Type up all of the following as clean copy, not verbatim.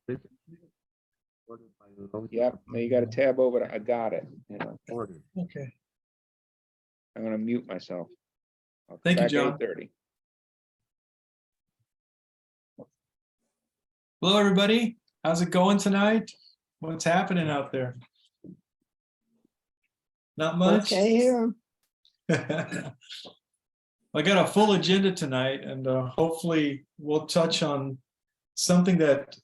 Yep, now you gotta tab over to, I got it. You know, Okay. I'm gonna mute myself. I'll come Thank you, back John. at 8:30. Hello, everybody. How's it going tonight? What's happening out there? Not much. Okay, here. I got a full agenda tonight, and hopefully we'll touch on something that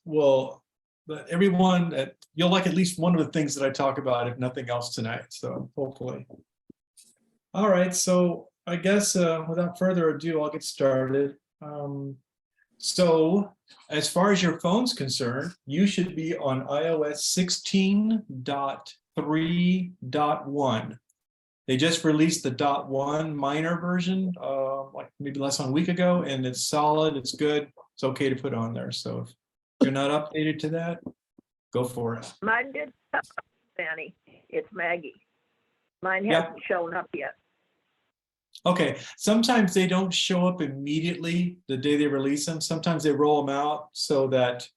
everyone that you'll like at least one of the things that I talk about, if nothing else tonight. So hopefully. All right. So I guess without further ado, I'll get started. So as far as your phone's concerned, you should be on iOS 16.3.1. They just released the .1 minor version, like maybe less than a week ago, and it's solid, it's good, it's okay to put on there. So if you're not updated to that, go for it. Mine did, Fanny. It's Maggie. Mine Yep. hasn't shown up yet. Okay, sometimes they don't show up immediately the day they release them. Sometimes they roll them out so that,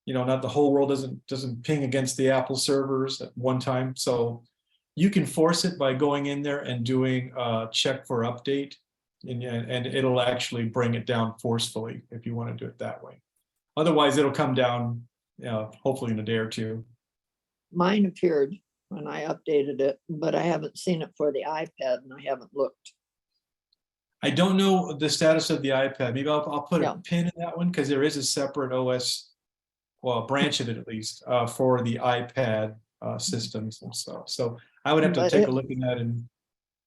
you know, not the whole world doesn't ping against the Apple servers at one time. So you can force it by going in there and doing a check for update, and it'll actually bring it down forcefully if you want to do it that way. Otherwise, it'll come down, hopefully in a day or two. Mine appeared when I updated it, but I haven't seen it for the iPad and I haven't looked. I don't know the status of the iPad. Maybe I'll put Yeah. a pin in that one because there is a separate OS, well, a branch of it at least, for the iPad systems and stuff. So I would have to But take a look at that. And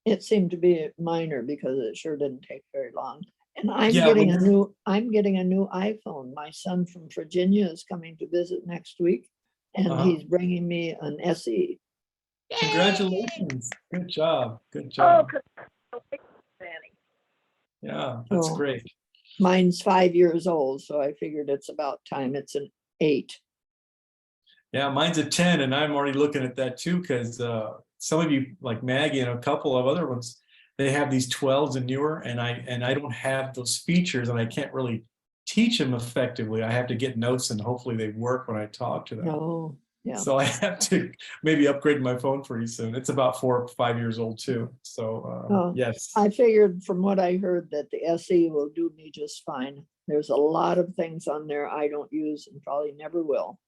it seemed to be minor because it sure didn't take very long. And I'm Yeah, getting when I'm getting a new iPhone. My son from Virginia is coming to visit next week, and Uh-huh. he's bringing me an SE. congratulations! Good job. Good Oh, job. Fanny. Yeah, that's Oh. great. Mine's 5 years old, so I figured it's about time. It's an 8. Yeah, mine's a 10, and I'm already looking at that too because some of you, like Maggie and a couple of other ones, they have these 12s and newer, and I don't have those features, and I can't really teach them effectively. I have to get notes, and hopefully they work when I talk to them. Oh, yeah. So I have to maybe upgrade my phone pretty soon. It's about 4 or 5 years old too. So Oh, yes. I figured from what I heard that the SE will do me just fine. There's a lot of things on there I don't use and probably never will.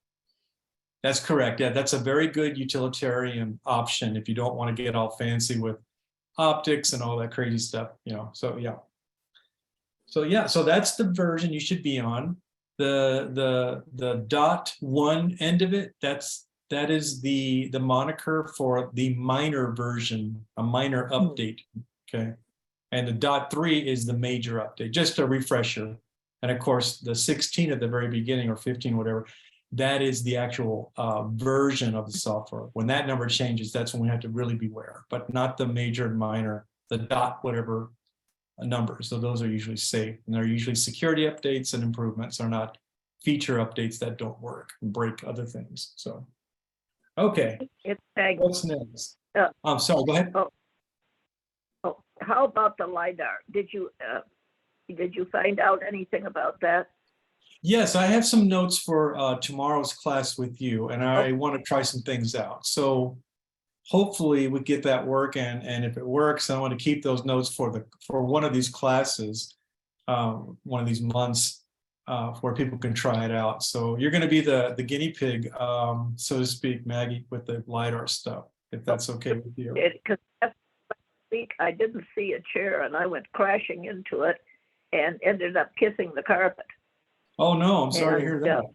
That's correct. Yeah, that's a very good utilitarian option if you don't want to get all fancy with optics and all that crazy stuff, you know. So yeah. So that's the version you should be on. The .1 end of it, that is the moniker for the minor version, a minor update. Okay. And the .3 is the major update, just a refresher. And of course, the 16 at the very beginning, or 15, whatever, that is the actual version of the software. When that number changes, that's when we have to really beware, but not the major and minor, the whatever numbers. So those are usually safe, and they're usually security updates and improvements, are not feature updates that don't work and break other things. So, okay, It's Maggie. what's next? Uh, I'm sorry, go ahead. Oh, how about the LiDAR? Did you find out anything about that? Yes, I have some notes for tomorrow's class with you, and I want to try some things out. So hopefully we get that working, and if it works, I want to keep those notes for one of these classes, one of these months, where people can try it out. So you're going to be the guinea pig, so to speak, Maggie, with the LiDAR stuff, if that's okay with you. Because last week I didn't see a chair and I went crashing into it and ended up kissing the carpet. Oh no, I'm sorry to hear that.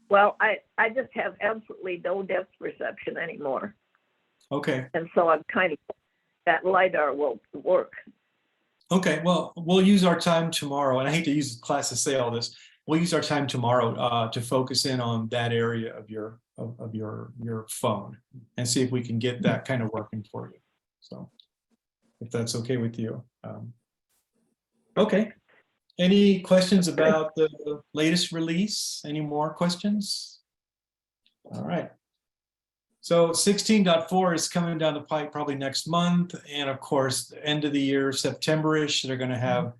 Well, I just have absolutely no depth perception anymore. Okay. And so I'm kind of, that LiDAR will work. Okay, well, we'll use our time tomorrow, and I hate to use class to say all this. We'll use our time tomorrow to focus in on that area of your phone and see if we can get that kind of working for you. So, if that's okay with you. Okay. Any questions about the latest release? Any more questions? All right. So 16.4 is coming down the pipe probably next month. And of course, the end of the year, September-ish, they're going to have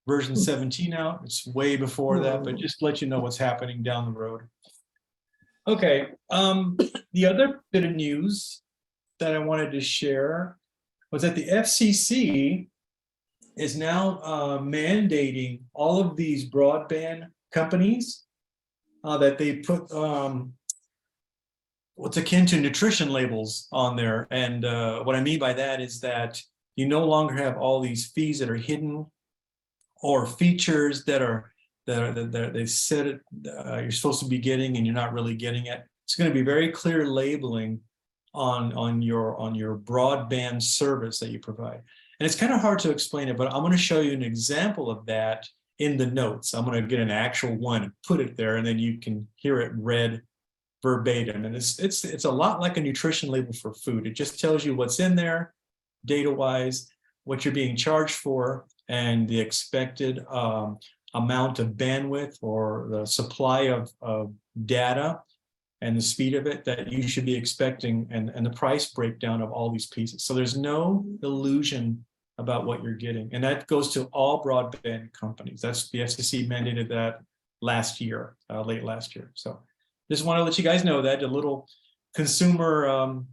version 17 out. It's way before that, but just to let you know what's happening down the road. Okay, the other bit of news that I wanted to share was that the FCC is now mandating all of these broadband companies that they put what's akin to nutrition labels on there. And what I mean by that is that you no longer have all these fees that are hidden or features that they said it, you're supposed to be getting and you're not really getting it. It's going to be very clear labeling on your broadband service that you provide. And it's kind of hard to explain it, but I'm going to show you an example of that in the notes. I'm going to get an actual one and put it there, and then you can hear it read verbatim. And it's a lot like a nutrition label for food. It just tells you what's in there, data-wise, what you're being charged for, and the expected amount of bandwidth or the supply of data and the speed of it that you should be expecting, and the price breakdown of all these pieces. So there's no illusion about what you're getting. And that goes to all broadband companies. That's the FCC mandated that last year, late last year. So just want to let you guys know that a little consumer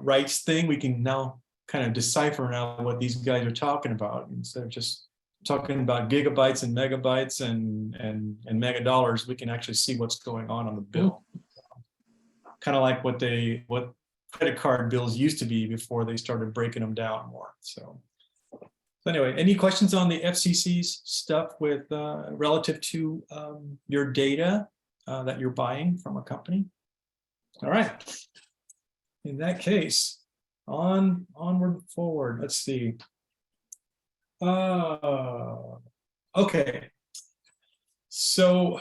rights thing, we can now kind of decipher now what these guys are talking about instead of just talking about gigabytes and megabytes and mega dollars. We can actually see what's going on the bill. Kind of like what credit card bills used to be before they started breaking them down more. So anyway, any questions on the FCC's stuff with relative to your data that you're buying from a company? All right. In that case, onward forward. Let's see. Okay. So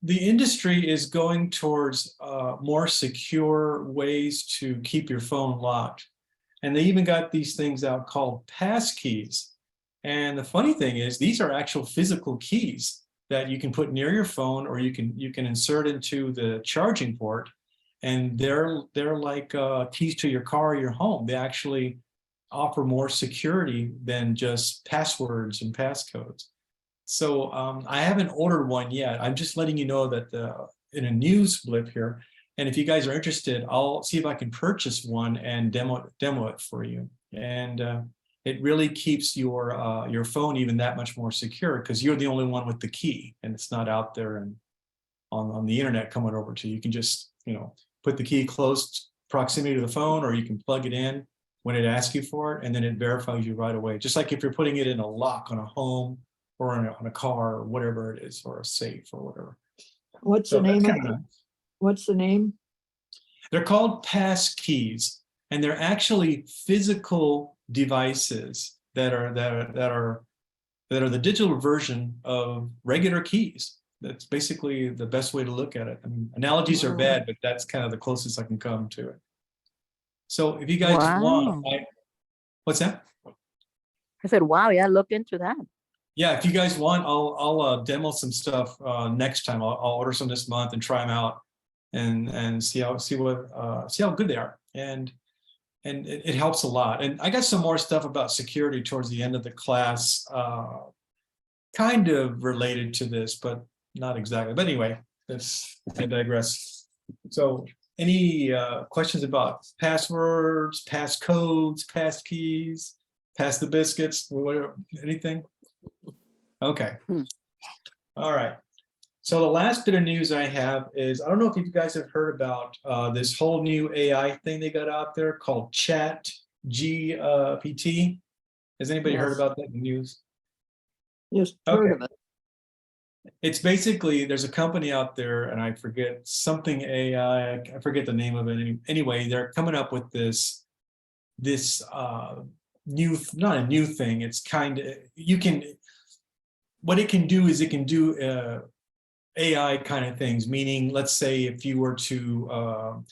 the industry is going towards more secure ways to keep your phone locked. And they even got these things out called pass keys. And the funny thing is, these are actual physical keys that you can put near your phone, or you can insert into the charging port. And they're like keys to your car or your home. They actually offer more security than just passwords and passcodes. So I haven't ordered one yet. I'm just letting you know that in a news blip here. And if you guys are interested, I'll see if I can purchase one and demo it for you. And it really keeps your phone even that much more secure, because you're the only one with the key, and it's not out there and on the internet coming over to you. You can just put the key close proximity to the phone, or you can plug it in when it asks you for it, and then it verifies you right away. Just like if you're putting it in a lock on a home or on a car or whatever it is, or a safe or whatever. What's the name of it? What's the name? They're called pass keys, and they're actually physical devices that are the digital version of regular keys. That's basically the best way to look at it. I mean, analogies are bad, but that's kind of the closest I can come to it. So if you guys want, what's that? I said, wow, yeah, look into that. Yeah, if you guys want, I'll demo some stuff next time. I'll order some this month and try them out, and see how good they are. And it helps a lot. And I got some more stuff about security towards the end of the class, kind of related to this, but not exactly. But anyway, I digress. So any questions about passwords, passcodes, pass keys, pass the biscuits, whatever, anything? Okay. All right. So the last bit of news I have is, I don't know if you guys have heard about this whole new AI thing they got out there called Chat GPT. Has anybody heard about that in the news? Just heard of it. It's basically, there's a company out there, and I forget something AI, I forget the name of it. Anyway, they're coming up with this new, not a new thing. It's kind of, what it can do is it can do AI kind of things, meaning, let's say if you were to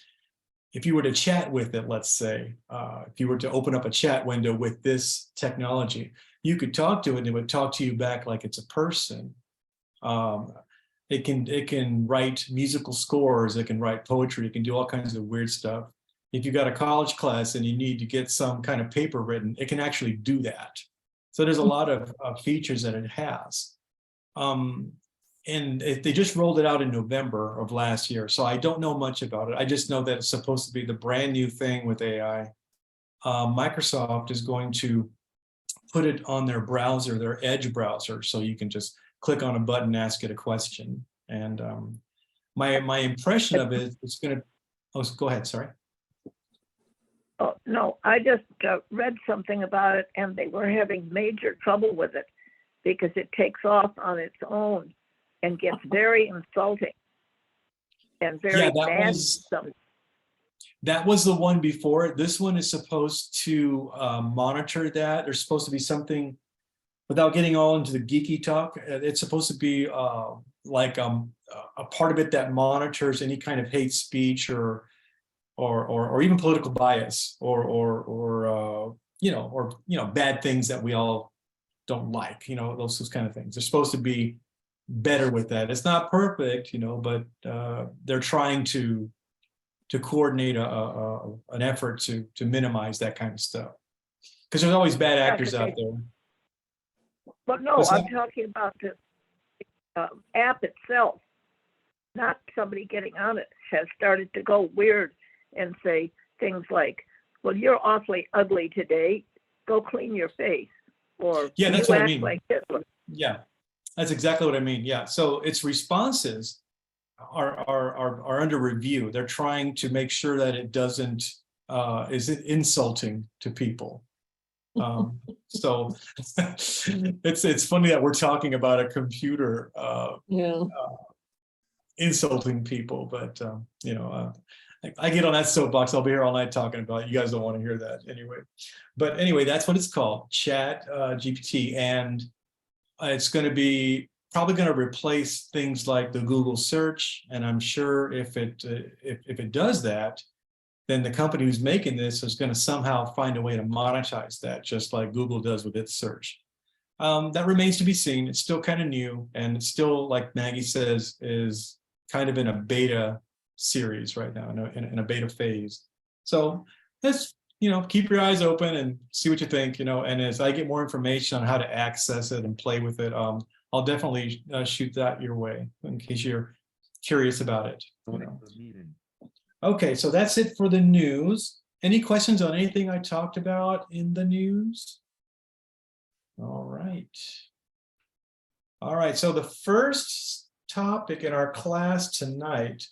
chat with it, let's say, if you were to open up a chat window with this technology, you could talk to it and it would talk to you back like it's a person. It can write musical scores, it can write poetry, it can do all kinds of weird stuff. If you got a college class and you need to get some kind of paper written, it can actually do that. So there's a lot of features that it has. And they just rolled it out in November of last year. So I don't know much about it. I just know that it's supposed to be the brand new thing with AI. Microsoft is going to put it on their browser, their Edge browser, so you can just click on a button, ask it a question. And my impression of it, it's going to, oh, go ahead, sorry. Oh, no, I just read something about it and they were having major trouble with it because it takes off on its own and gets very insulting and very bad. That was the one before it. This one is supposed to monitor that. There's supposed to be something, without getting all into the geeky talk, it's supposed to be like a part of it that monitors any kind of hate speech or even political bias or bad things that we all don't like, those kind of things. They're supposed to be better with that. It's not perfect, but they're trying to coordinate an effort to minimize that kind of stuff, because there's always bad actors out there. But no, I'm talking about the app itself, not somebody getting on it, has started to go weird and say things like, well, you're awfully ugly today, go clean your face, or yeah, that's you what I act mean. like Hitler. Yeah, that's exactly what I mean. Yeah, so its responses are under review. They're trying to make sure that it doesn't isn't insulting to people. So it's funny that we're talking about a computer insulting people, but I get on that soapbox. I'll be here all night talking about it. You guys don't want to hear that anyway. But anyway, that's what it's called, Chat GPT, and it's going to be probably going to replace things like the Google search. And I'm sure if it does that, then the company who's making this is going to somehow find a way to monetize that, just like Google does with its search. That remains to be seen. It's still kind of new, and it's still, like Maggie says, is kind of in a beta series right now, in a beta phase. So let's keep your eyes open and see what you think. And as I get more information on how to access it and play with it, I'll definitely shoot that your way in case you're curious about it. Okay, so that's it for the news. Any questions on anything I talked about in the news? All right. All right, so the first topic in our class tonight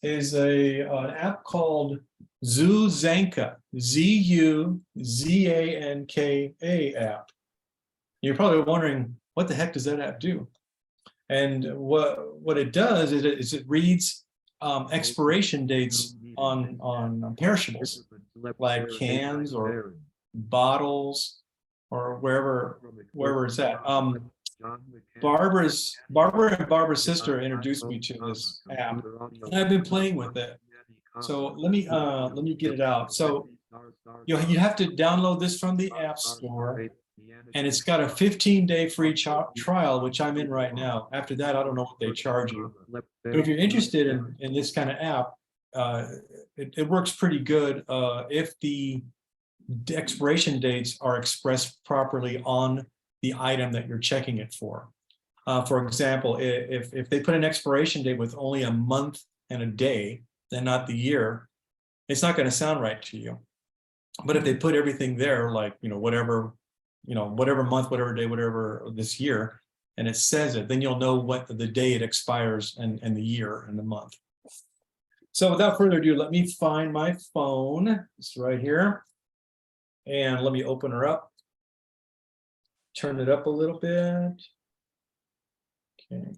is an app called Zuzanka, Zuzanka app. You're probably wondering, what the heck does that app do? And what it does is it reads expiration dates on perishables, like cans or bottles or wherever it's at. Barbara and Barbara's sister introduced me to this app, and I've been playing with it. So let me get it out. So you have to download this from the App Store, and it's got a 15-day free trial, which I'm in right now. After that, I don't know what they charge you. But if you're interested in this kind of app, it works pretty good if the expiration dates are expressed properly on the item that you're checking it for. For example, if they put an expiration date with only a month and a day, then not the year, it's not going to sound right to you. But if they put everything there, like whatever month, whatever day, whatever this year, and it says it, then you'll know what the day it expires and the year and the month. So without further ado, let me find my phone. It's right here. And let me open her up. Turn it up a little bit. Okay.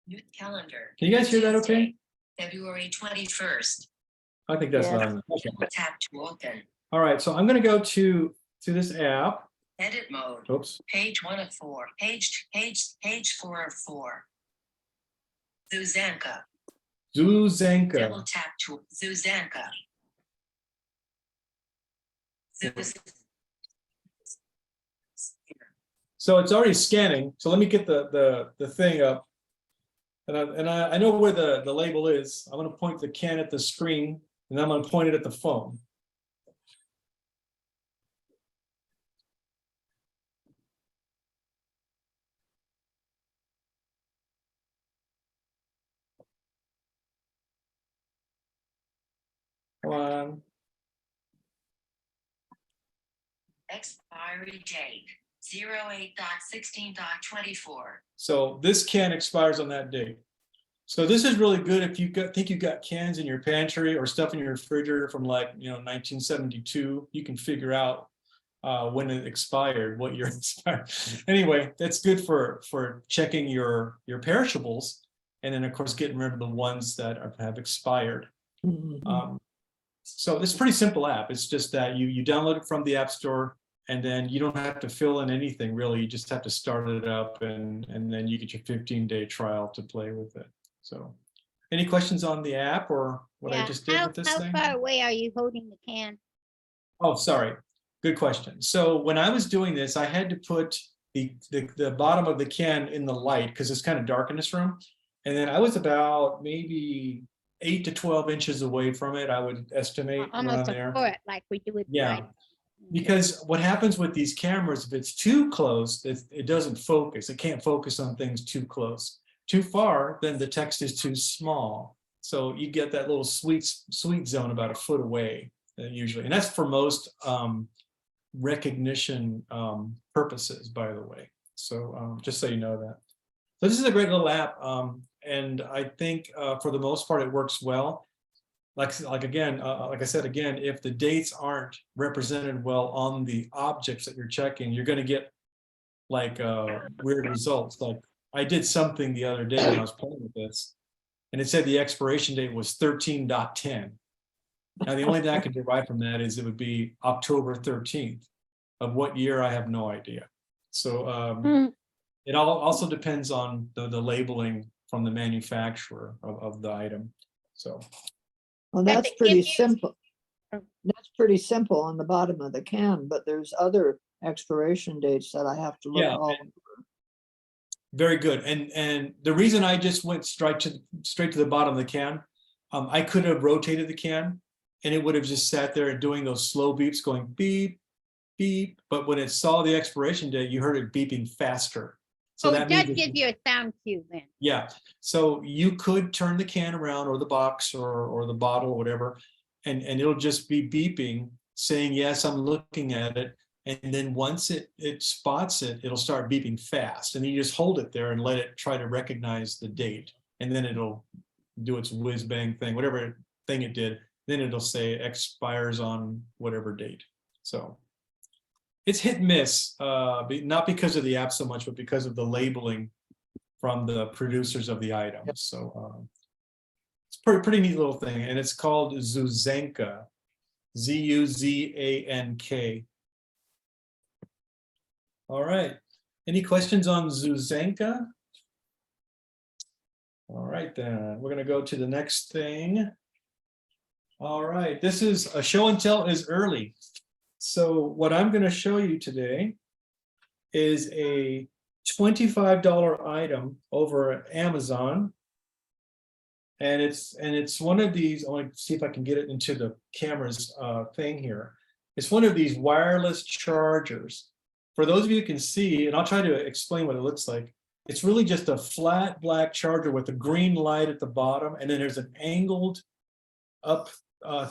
New calendar. Can you guys hear that okay? February 21st. I think that's Yes. loud. Okay. Tap to open. All right, so I'm going to go to this app. Edit mode. Oops. Page 1 of 4. Page 4 of 4. Zuzanka. Zuzanka. Double tap to Zuzanka. So it's already scanning. So let me get the thing up. And I know where the label is. I'm going to point the can at the screen, and I'm going to point it at the phone. one. Expiry date 08.16.24. So this can expires on that date. So this is really good if you think you got cans in your pantry or stuff in your refrigerator from like 1972. You can figure out when it expired, what year it expired. Anyway, that's good for checking your perishables, and then of course getting rid of the ones that have expired. Mhm. So it's a pretty simple app. It's just that you download it from the App Store, and then you don't have to fill in anything really. You just have to start it up, and then you get your 15-day trial to play with it. So, any questions on the app or what I Yeah, just did with this thing? How far away are you holding the can? Oh, sorry. Good question. So when I was doing this, I had to put the bottom of the can in the light because it's kind of dark in this room. And then I was about maybe 8 to 12 inches away from it, I would estimate around Almost a there. foot, like we do with. Yeah. light. Because what happens with these cameras, if it's too close, it doesn't focus. It can't focus on things too close. Too far, then the text is too small. So you get that little sweet zone about a foot away usually. And that's for most recognition purposes, by the way. So just so you know that. So this is a great little app. And I think for the most part, it works well. Like I said, again, if the dates aren't represented well on the objects that you're checking, you're going to get like weird results. Like I did something the other day when I was playing with this, and it said the expiration date was 13.10. Now, the only thing I can derive from that is it would be October 13th. Of what year, I have no idea. So it also depends on the labeling from the manufacturer of the item. So. Well, But that's the pretty Indians- simple. That's pretty simple on the bottom of the can, but there's other expiration dates that I have to look Yeah. all. Very good. And the reason I just went straight to the bottom of the can, I could have rotated the can and it would have just sat there doing those slow beeps going beep, beep. But when it saw the expiration date, you heard it beeping faster. So Oh, that it does means give you a sound cue then. yeah. So you could turn the can around or the box or the bottle or whatever, and it'll just be beeping saying, yes, I'm looking at it. And then once it spots it, it'll start beeping fast. And then you just hold it there and let it try to recognize the date. And then it'll do its whiz bang thing, whatever thing it did. Then it'll say expires on whatever date. So it's hit and miss, not because of the app so much, but because of the labeling from the producers of the items. So it's pretty neat little thing. And it's called Zuzanka, Zuzank. All right. Any questions on Zuzanka? All right, then we're going to go to the next thing. All right. This is a show and tell is early. So what I'm going to show you today is a $25 item over at Amazon. And it's one of these. I want to see if I can get it into the camera's thing here. It's one of these wireless chargers. For those of you who can see, and I'll try to explain what it looks like. It's really just a flat black charger with a green light at the bottom, and then there's an angled up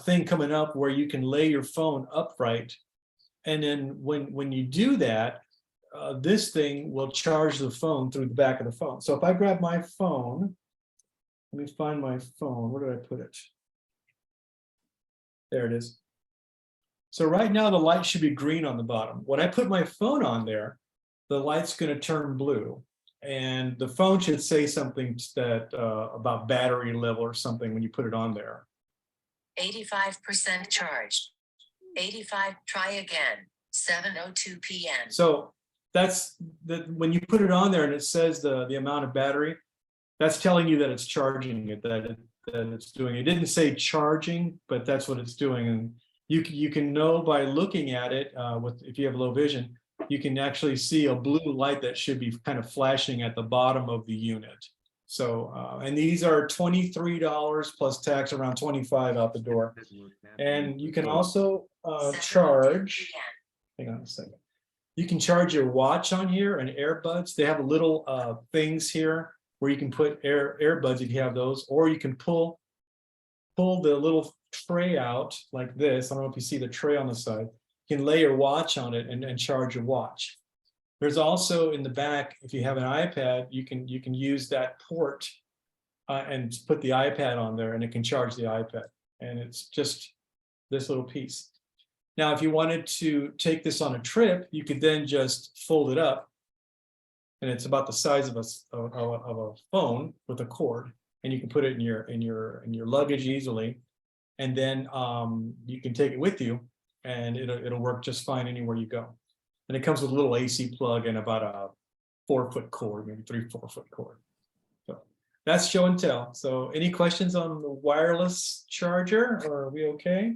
thing coming up where you can lay your phone upright. And then when you do that, this thing will charge the phone through the back of the phone. So if I grab my phone, let me find my phone. Where did I put it? There it is. So right now the light should be green on the bottom. When I put my phone on there, the light's going to turn blue. And the phone should say something that about battery level or something when you put it on there. 85% charged. 85, try again. 7:02 p.m. So that's when you put it on there and it says the amount of battery, that's telling you that it's charging it, that it's doing. It didn't say charging, but that's what it's doing. And you can know by looking at it if you have low vision, you can actually see a blue light that should be kind of flashing at the bottom of the unit. So and these are $23 plus tax, around $25 out the door. And you can also 7:02 charge. p.m. Hang on a second. You can charge your watch on here and earbuds. They have little things here where you can put earbuds if you have those, or you can pull pull the little tray out like this. I don't know if you see the tray on the side. You can lay your watch on it and charge your watch. There's also in the back, if you have an iPad, you can use that port and put the iPad on there, and it can charge the iPad. And it's just this little piece. Now, if you wanted to take this on a trip, you could then just fold it up, and it's about the size of a phone with a cord, and you can put it in your luggage easily, and then you can take it with you, and it'll work just fine anywhere you go. And it comes with a little AC plug and about a 4-foot cord, maybe 3-4 foot cord. So that's show and tell. So any questions on the wireless charger, or are we okay?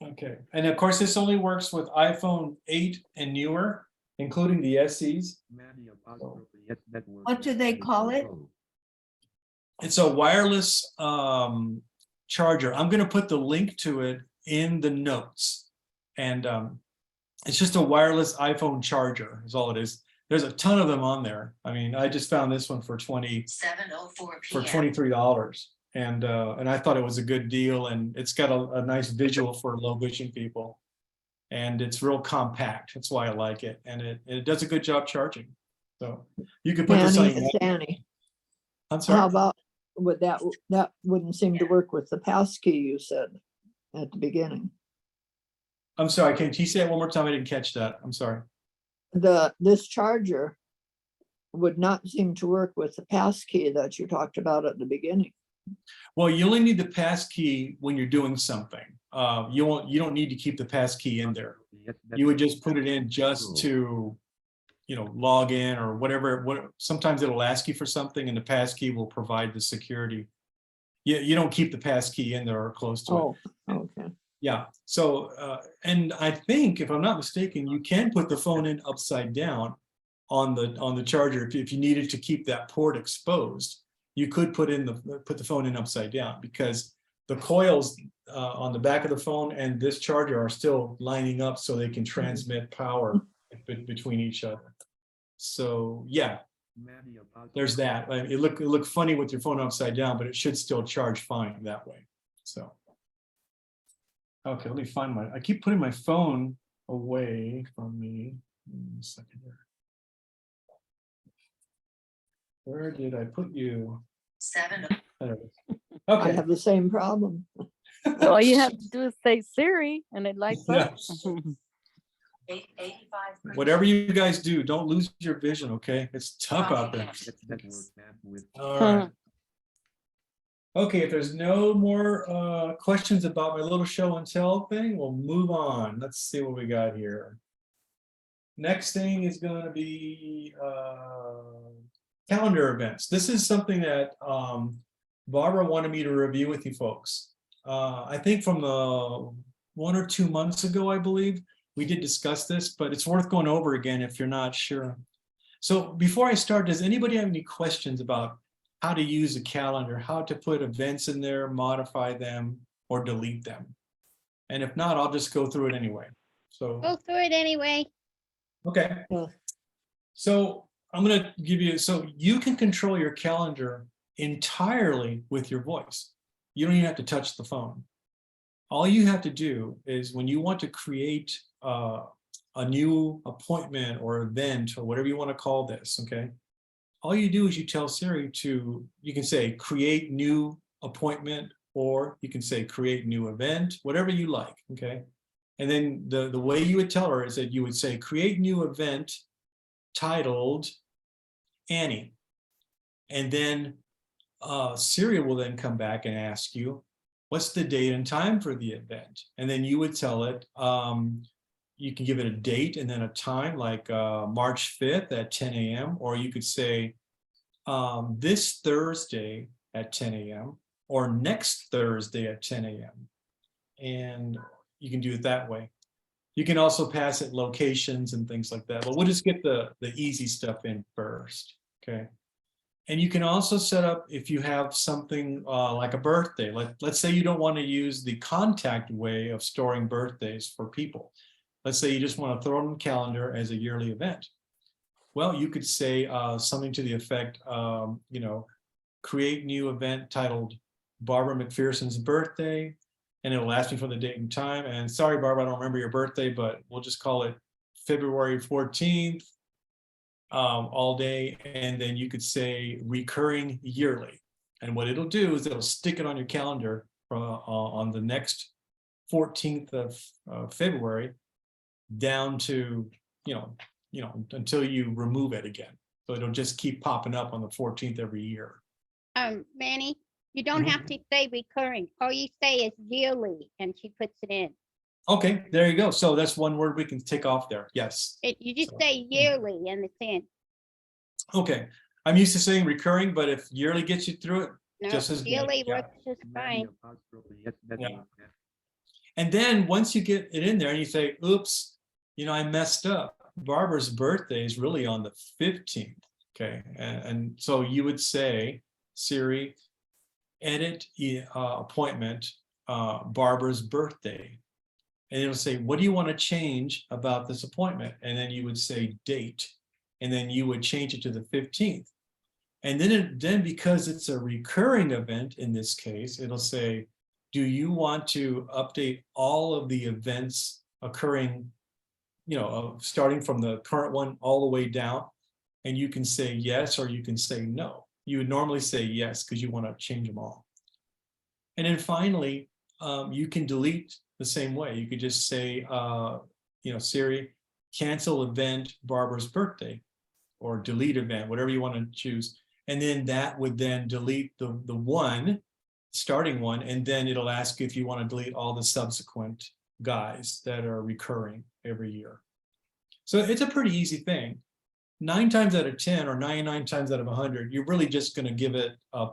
Okay, and of course, this only works with iPhone 8 and newer, including the SEs. What do they call it? It's a wireless charger. I'm going to put the link to it in the notes. And it's just a wireless iPhone charger is all it is. There's a ton of them on there. I mean, I just found this one for 7:04 for p.m. $23. And I thought it was a good deal, and it's got a nice visual for low vision people. And it's real compact. That's why I like it. And it does a good job charging. So you could put this on your- Danny, I'm how sorry. about with that wouldn't seem to work with the passkey you said at the beginning. I'm sorry. Can you say it one more time? I didn't catch that. I'm sorry. This charger would not seem to work with the passkey that you talked about at the beginning. Well, you only need the passkey when you're doing something. You don't need to keep the passkey in there. You would just put it in just to, log in or whatever. Sometimes it'll ask you for something, and the passkey will provide the security. You don't keep the passkey in there or close to it. Oh, okay. Yeah. So, and I think, if I'm not mistaken, you can put the phone in upside down on the charger if you needed to keep that port exposed. You could put the phone in upside down, because the coils on the back of the phone and this charger are still lining up so they can transmit power between each other. So yeah, there's that. It look funny with your phone upside down, but it should still charge fine that way. So okay, let me find I keep putting my phone away from me. A second here. Where did I put you? 7. There it is. I Okay. have the same problem. So all you have to do is say Siri and it lights up. 85%. Whatever you guys do, don't lose your vision, okay? It's tough out there. All right. Okay, if there's no more questions about my little show and tell thing, we'll move on. Let's see what we got here. Next thing is going to be calendar events. This is something that Barbara wanted me to review with you folks. I think from 1 or 2 months ago, I believe, we did discuss this, but it's worth going over again if you're not sure. So before I start, does anybody have any questions about how to use a calendar, how to put events in there, modify them, or delete them? And if not, I'll just go through it anyway. So Go through it anyway. okay. Yeah. So I'm going to give you, so you can control your calendar entirely with your voice. You don't even have to touch the phone. All you have to do is, when you want to create a new appointment or event or whatever you want to call this, okay? All you do is you tell Siri you can say create new appointment, or you can say create new event, whatever you like, okay? And then the way you would tell her is that you would say create new event titled Annie. And then Siri will then come back and ask you, what's the date and time for the event? And then you would tell it, you can give it a date and then a time, like March 5th at 10 a.m. Or you could say this Thursday at 10 a.m. or next Thursday at 10 a.m. And you can do it that way. You can also pass it locations and things like that, but we'll just get the easy stuff in first, okay? And you can also set up, if you have something like a birthday, let's say you don't want to use the contact way of storing birthdays for people. Let's say you just want to throw it on the calendar as a yearly event. Well, you could say something to the effect, create new event titled Barbara McPherson's birthday, and it'll ask me for the date and time. And sorry, Barbara, I don't remember your birthday, but we'll just call it February 14th, all day. And then you could say recurring yearly. And what it'll do is it'll stick it on your calendar on the next 14th of February down to, until you remove it again. So it'll just keep popping up on the 14th every year. Manny, you don't have to say recurring. All you say is yearly, and she puts it in. Okay, there you go. So that's one word we can take off there. Yes. You just So- say yearly and it's in. Okay. I'm used to saying recurring, but if yearly gets you through it, No, just as good, yearly yeah. works just fine. Yeah. And then once you get it in there and you say, oops, I messed up. Barbara's birthday is really on the 15th. Okay. And so you would say, Siri, edit appointment, Barbara's birthday. And it'll say, what do you want to change about this appointment? And then you would say date. And then you would change it to the 15th. And then because it's a recurring event in this case, it'll say, do you want to update all of the events occurring, starting from the current one all the way down? And you can say yes, or you can say no. You would normally say yes, because you want to change them all. And then finally, you can delete the same way. You could just say, Siri, cancel event Barbara's birthday, or delete event, whatever you want to choose. And then that would then delete the one, starting one, and then it'll ask you if you want to delete all the subsequent guys that are recurring every year. So it's a pretty easy thing. 9 times out of 10 or 99 times out of 100, you're really just going to give it a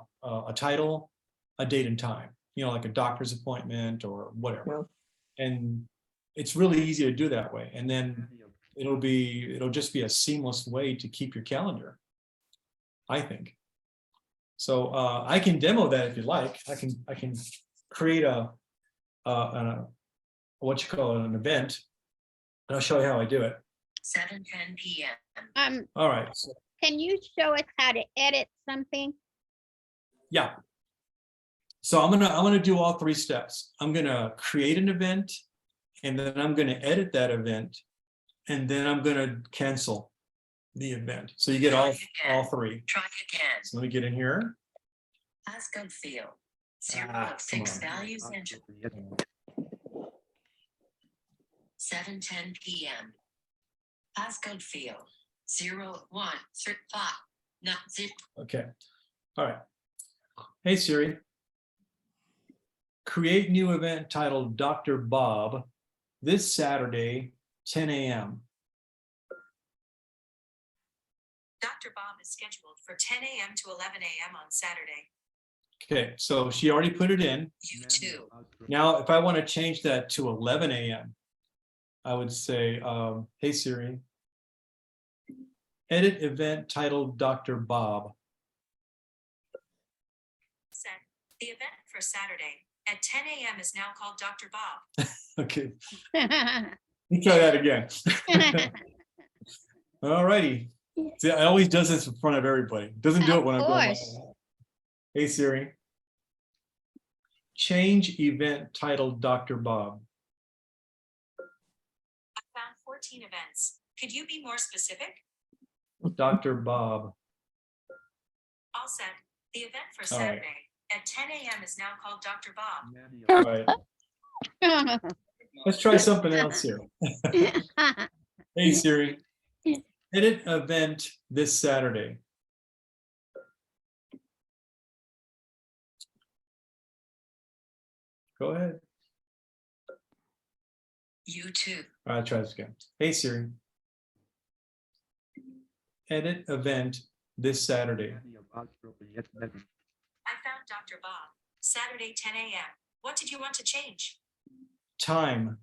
title, a date and time, like a doctor's appointment or whatever. And it's really easy to do that way. And then it'll just be a seamless way to keep your calendar, I think. So I can demo that if you like. I can create an event, and I'll show you how I do it. 7:10 p.m. All right. So, Can you show us how to edit something? yeah. So I'm gonna do all 3 steps. I'm gonna create an event, and then I'm gonna edit that event, and then I'm gonna cancel the event. So you get all 3. Try again. So let me get in here. Passcode field. Ah, 0 of 6 come on. values entered. 7:10 p.m. Passcode field. 0 1 3 5 not 0. Okay. All right. Hey Siri. Create new event titled Dr. Bob this Saturday, 10 a.m. Dr. Bob is scheduled for 10 a.m. to 11 a.m. on Saturday. Okay, so she already put it in. U2. Now, if I want to change that to 11 a.m., I would say, hey Siri, edit event titled Dr. Bob. Said, the event for Saturday at 10 a.m. is now called Dr. Bob. Okay, let me try that again. All righty. See, I always does this in front of everybody. Doesn't do it when I'm going. course. Hey Siri, change event titled Dr. Bob. I found 14 events. Could you be more specific? Dr. Bob. All set. The event for All right. Saturday at 10 a.m. is now called Dr. Bob. All right. Let's try something else here. Hey Siri, edit event this Saturday. Go ahead. U2. All right, try this again. Hey Siri, edit event this Saturday. I found Dr. Bob. Saturday, 10 a.m. What did you want to change? Time.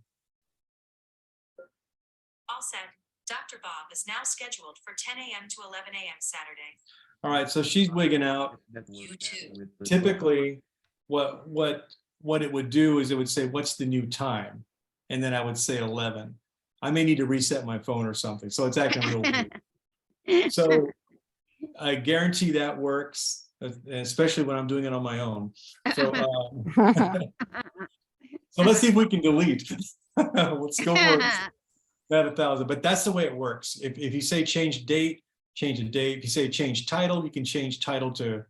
All set. Dr. Bob is now scheduled for 10 a.m. to 11 a.m. Saturday. All right, so she's wigging out. U2. Typically, what it would do is it would say, what's the new time? And then I would say 11. I may need to reset my phone or something. So it's acting real weird. So I guarantee that works. especially when I'm doing it on my own. So, so let's see if we can delete. Let's go for that 1,000, but that's the way it works. If you say change date, change the date. If you say change title, you can change title to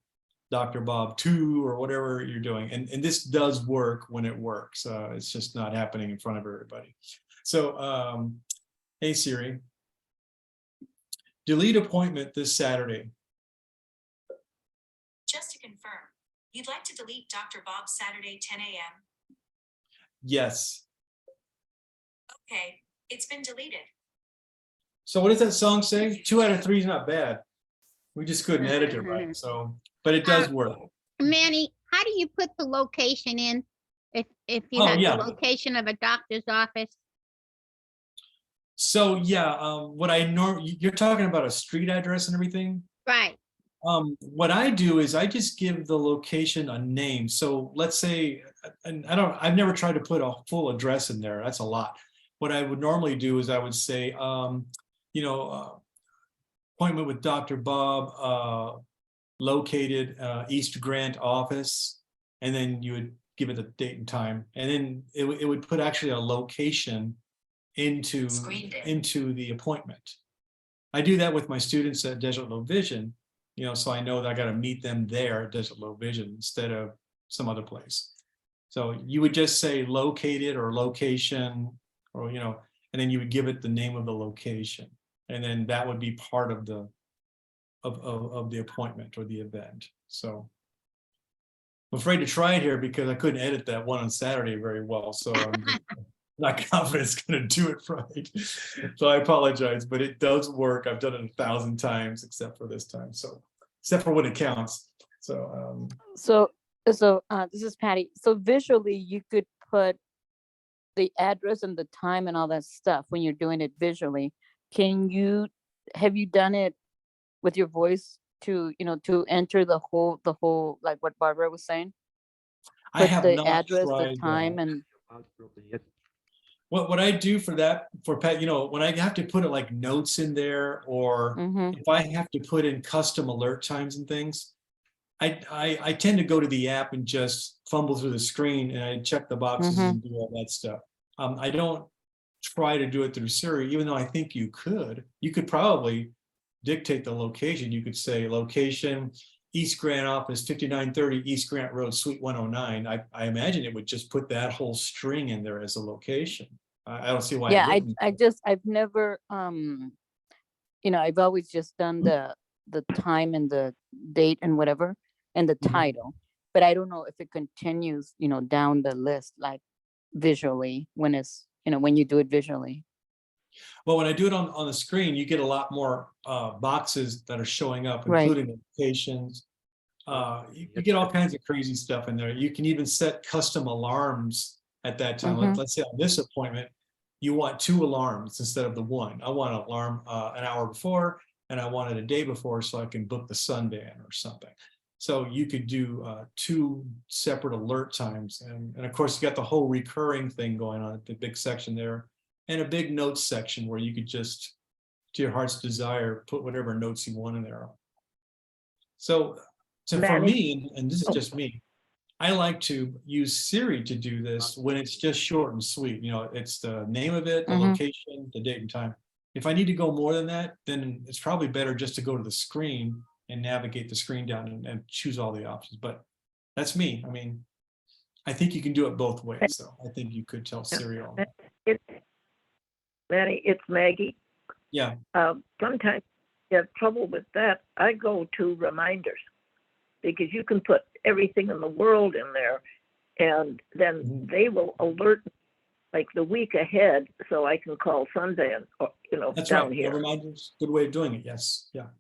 Dr. Bob 2 or whatever you're doing. And this does work when it works. It's just not happening in front of everybody. So, hey Siri, delete appointment this Saturday. Just to confirm, you'd like to delete Dr. Bob Saturday 10 a.m.? Yes. Okay, it's been deleted. So what does that song say? 2 out of 3 is not bad. We just couldn't edit it right. So, but it does work. Manny, how do you put the location in? If you Oh, have yeah. the location of a doctor's office? So yeah, what I know, you're talking about a street address and everything. Right. What I do is I just give the location a name. So let's say, and I've never tried to put a full address in there. That's a lot. What I would normally do is I would say, appointment with Dr. Bob, located East Grant office, and then you would give it a date and time, and then it would put actually a location into the appointment. I do that with my students at Desert Low Vision, so I know that I got to meet them there at Desert Low Vision instead of some other place. So you would just say located or location, or and then you would give it the name of the location, and then that would be part of the of the appointment or the event. So I'm afraid to try it here because I couldn't edit that one on Saturday very well. So I'm just not confident it's going to do it right. So I apologize, but it does work. I've done it 1,000 times except for this time. So except for when it counts. So So this is Patty. So visually, you could put the address and the time and all that stuff when you're doing it visually. Have you done it with your voice to enter the whole like what Barbara was saying? I Put have the not address, tried the time, and what I do for Pat, when I have to put it like notes in there, or Mhm. if I have to put in custom alert times and things, I tend to go to the app and just fumble through the screen and I check the boxes Mhm. and do all that stuff. I don't try to do it through Siri, even though I think you could. You could probably dictate the location. You could say location, East Grant office, 5930 East Grant Road, Suite 109. I imagine it would just put that whole string in there as a location. I don't see why it yeah, wouldn't. I've never I've always just done the time and the date and whatever and the Mhm. title, but I don't know if it continues down the list like visually when when you do it visually. Well, when I do it on the screen, you get a lot more boxes that are showing up, Right. including locations. You get all kinds of crazy stuff in there. You can even set custom alarms at that time. Mhm. Let's say on this appointment, you want 2 alarms instead of the 1. I want an alarm an hour before, and I want it a day before so I can book the Sundan or something. So you could do 2 separate alert times. And of course, you got the whole recurring thing going on, the big section there, and a big notes section where you could just, to your heart's desire, put whatever notes you want in there. So for Manny? me, and this is just me, I like to use Siri to do this when it's just short and sweet. It's the name of it, the Mhm. location, the date and time. If I need to go more than that, then it's probably better just to go to the screen and navigate the screen down and choose all the options. But that's me. I mean, I think you can do it both ways. So I think you could tell Siri all that. It's Manny, it's Maggie. Yeah. Sometimes you have trouble with that. I go to reminders because you can put everything in the world in there, and then Mhm. they will alert me like the week ahead, so I can call Sundan, That's down right. here. Reminders, good way of doing it. Yes. Yeah.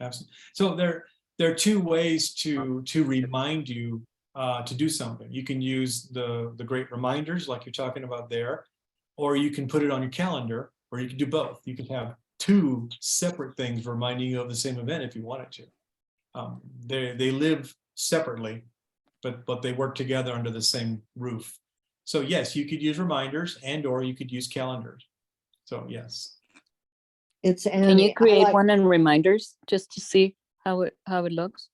Absolutely. So there are 2 ways to remind you to do something. You can use the great reminders like you're talking about there, or you can put it on your calendar, or you can do both. You can have 2 separate things reminding you of the same event if you wanted to. They live separately, but they work together under the same roof. So yes, you could use reminders or you could use calendars. So yes. It's Can Annie. you create one in reminders just to see how it looks?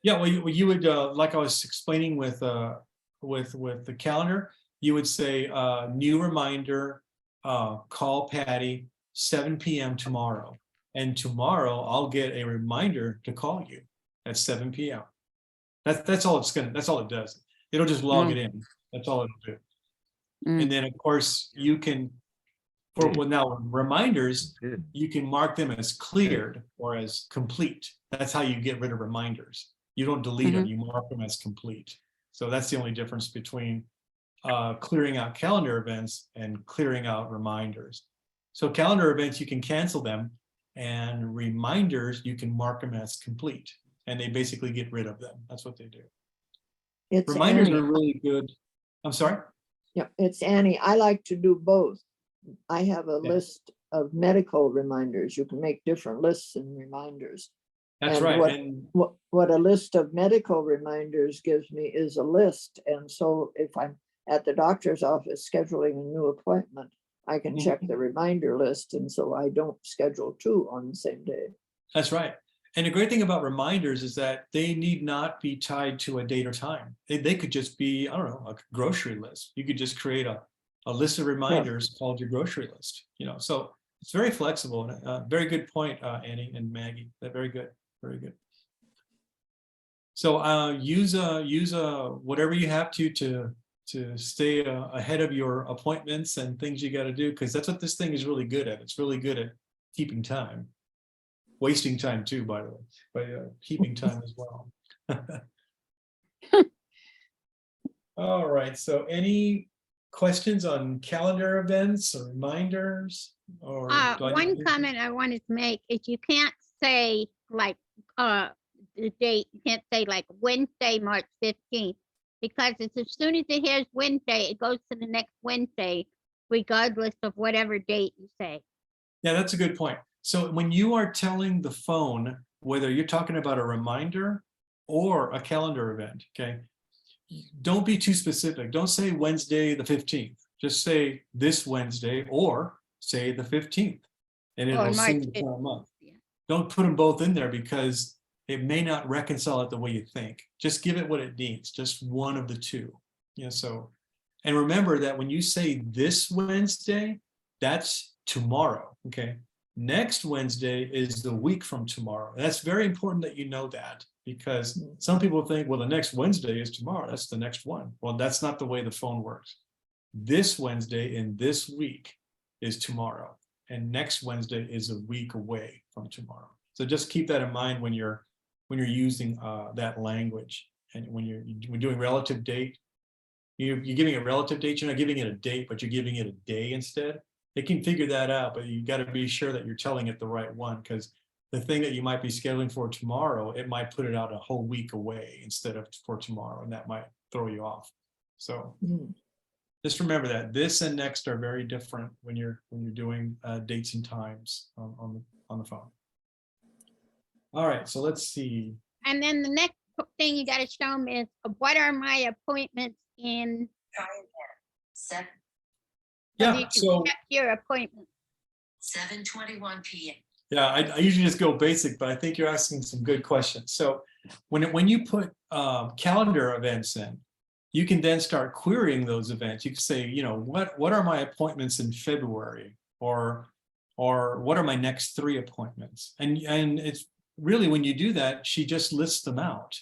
Yeah, well, you would, like I was explaining with the calendar, you would say, new reminder, call Patty 7 p.m. tomorrow. And tomorrow I'll get a reminder to call you at 7 p.m. That's all that's all it does. It'll just log it in. That's all it'll do. Mm. And then of course you can, well, now reminders, you can mark them as cleared or as complete. That's how you get rid of reminders. You don't delete them, you mark them as complete. So that's the only difference between clearing out calendar events and clearing out reminders. So calendar events, you can cancel them, and reminders, you can mark them as complete, and they basically get rid of them. That's what they do. It's Reminders Annie. are really good. I'm sorry? Yeah, it's Annie. I like to do both. I have a Yeah. list of medical reminders. You can make different lists and reminders. That's And right. And what a list of medical reminders gives me is a list. And so if I'm at the doctor's office scheduling a new appointment, I can check the reminder list. And so I don't schedule two on the same day. that's right. And the great thing about reminders is that they need not be tied to a date or time. They could just be, I don't know, a grocery list. You could just create a list of reminders called your grocery list, you know, so it's very flexible. And very good point, Annie and Maggie. They're very good, very good. So use whatever you have to stay ahead of your appointments and things you got to do, because that's what this thing is really good at. It's really good at keeping time. Wasting time too, by the way, but keeping time as well. All right, so any questions on calendar events or reminders? Or do I need One to- comment I wanted to make is you can't say like, the date, you can't say like Wednesday, March 15th, because it's as soon as it hears Wednesday, it goes to the next Wednesday, regardless of whatever date you say. Yeah, that's a good point. So when you are telling the phone, whether you're talking about a reminder or a calendar event, okay, don't be too specific. Don't say Wednesday the 15th. Just say this Wednesday or say the 15th, and it'll March assume the 15th. current month. Yeah. Don't put them both in there because it may not reconcile it the way you think. Just give it what it needs, just one of the two. Yeah, so, and remember that when you say this Wednesday, that's tomorrow, okay? Next Wednesday is the week from tomorrow. That's very important that you know that, because some people think, well, the next Wednesday is tomorrow. That's the next one. Well, that's not the way the phone works. This Wednesday in this week is tomorrow, and next Wednesday is a week away from tomorrow. So just keep that in mind when you're using that language, and when you're doing relative date. You're giving it relative date. You're not giving it a date, but you're giving it a day instead. It can figure that out, but you got to be sure that you're telling it the right one, because the thing that you might be scheduling for tomorrow, it might put it out a whole week away instead of for tomorrow, and that might throw you off. So just remember that this and next are very different when you're doing dates and times on the phone. All right, so let's see. And then the next thing you gotta show them is what are my appointments in, Try again. 7, so Yeah, you can so check your appointment. 7:21 p.m. yeah, I usually just go basic, but I think you're asking some good questions. So when you put calendar events in, you can then start querying those events. You can say, you know, what are my appointments in February, or what are my next 3 appointments? And it's really, when you do that, she just lists them out.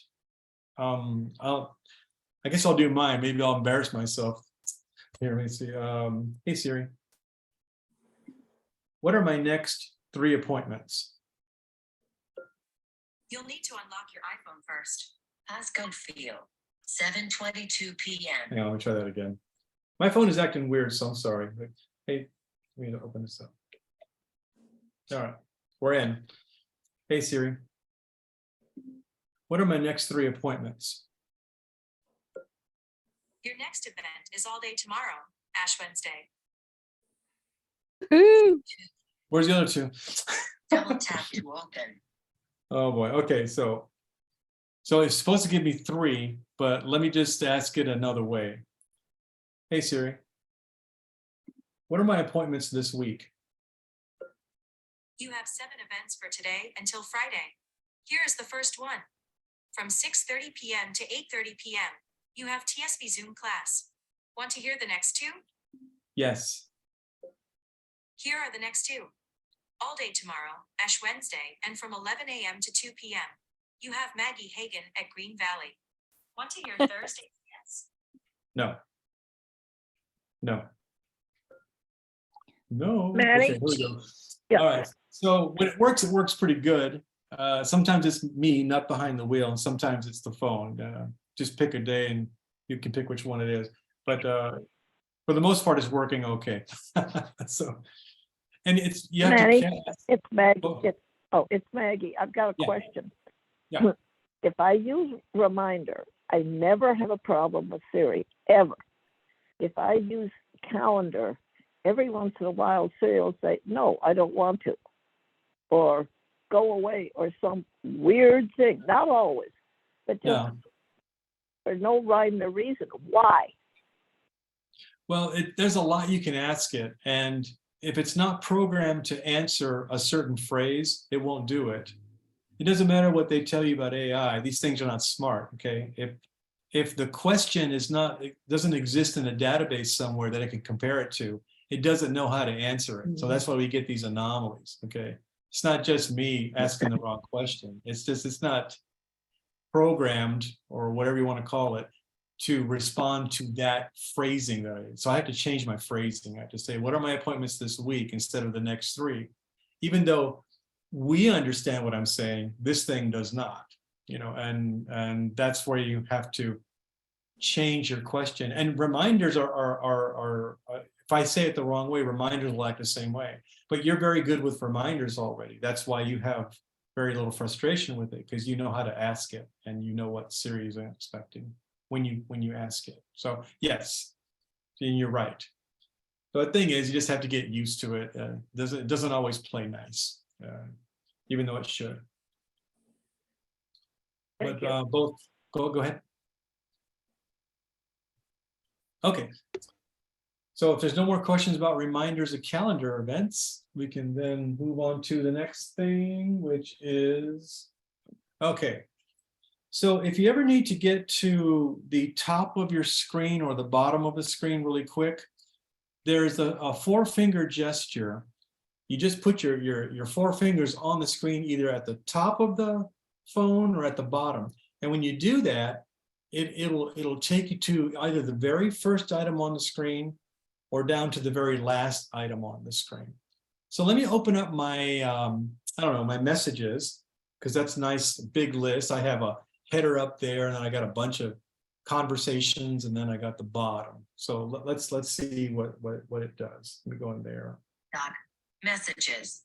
I guess I'll do mine. Maybe I'll embarrass myself. Here, let me see. Hey Siri, what are my next 3 appointments? You'll need to unlock your iPhone first. Pasco Field, 7:22 p.m. Hang on, let me try that again. My phone is acting weird, so I'm sorry. Hey, we need to open this up. All right, we're in. Hey Siri, what are my next 3 appointments? Your next event is all day tomorrow, Ash Wednesday. Ooh. Where's the other 2? Double tap to open. Oh boy. Okay, so it's supposed to give me 3, but let me just ask it another way. Hey Siri, what are my appointments this week? You have 7 events for today until Friday. Here is the first one. From 6:30 p.m. to 8:30 p.m., you have TSB Zoom class. Want to hear the next two? Yes. Here are the next two. All day tomorrow, Ash Wednesday, and from 11 a.m. to 2 p.m., you have Maggie Hagan at Green Valley. Want to hear Thursday? Yes. No. No. No. Maddie? Okay, here we go. Yeah. All right. So when it works pretty good. Sometimes it's me, not behind the wheel, and sometimes it's the phone. Just pick a day and you can pick which one it is. But for the most part, it's working okay. So, and it's, you have Maddie, to cast. it's Maggie. Oh. It's Maggie. I've got a Yeah. question. Yeah. If I use Reminder, I never have a problem with Siri, ever. If I use Calendar, every once in a while Siri will say, no, I don't want to, or go away, or some weird thing. Not always, but just Yeah. for no rhyme or reason. Why? Well, there's a lot you can ask it, and if it's not programmed to answer a certain phrase, it won't do it. It doesn't matter what they tell you about AI. These things are not smart. Okay, if the question is not, it doesn't exist in a database somewhere that it can compare it to, it doesn't know how to answer it. So that's why we get these anomalies. Okay, it's not just me asking the wrong question. It's just, it's not programmed, or whatever you want to call it, to respond to that phrasing that so I have to change my phrasing. I have to say, what are my appointments this week instead of the next 3? Even though we understand what I'm saying, this thing does not, and that's where you have to change your question. And reminders are if I say it the wrong way, reminders will act the same way. But you're very good with reminders already. That's why you have very little frustration with it, because you know how to ask it and you know what Siri is expecting when you ask it. So yes, and you're right. So the thing is, you just have to get used to it. It doesn't always play nice, even though it should. Thank But you. both, go ahead. Okay. So if there's no more questions about reminders of calendar events, we can then move on to the next thing, which is, okay. So if you ever need to get to the top of your screen or the bottom of the screen really quick, there's a 4-finger gesture. You just put your 4 fingers on the screen, either at the top of the phone or at the bottom. And when you do that, it'll take you to either the very first item on the screen or down to the very last item on the screen. So let me open up my, I don't know, my messages, because that's a nice big list. I have a header up there, and then I got a bunch of conversations, and then I got the bottom. So let's see what it does. Let me go in there. Doc, messages,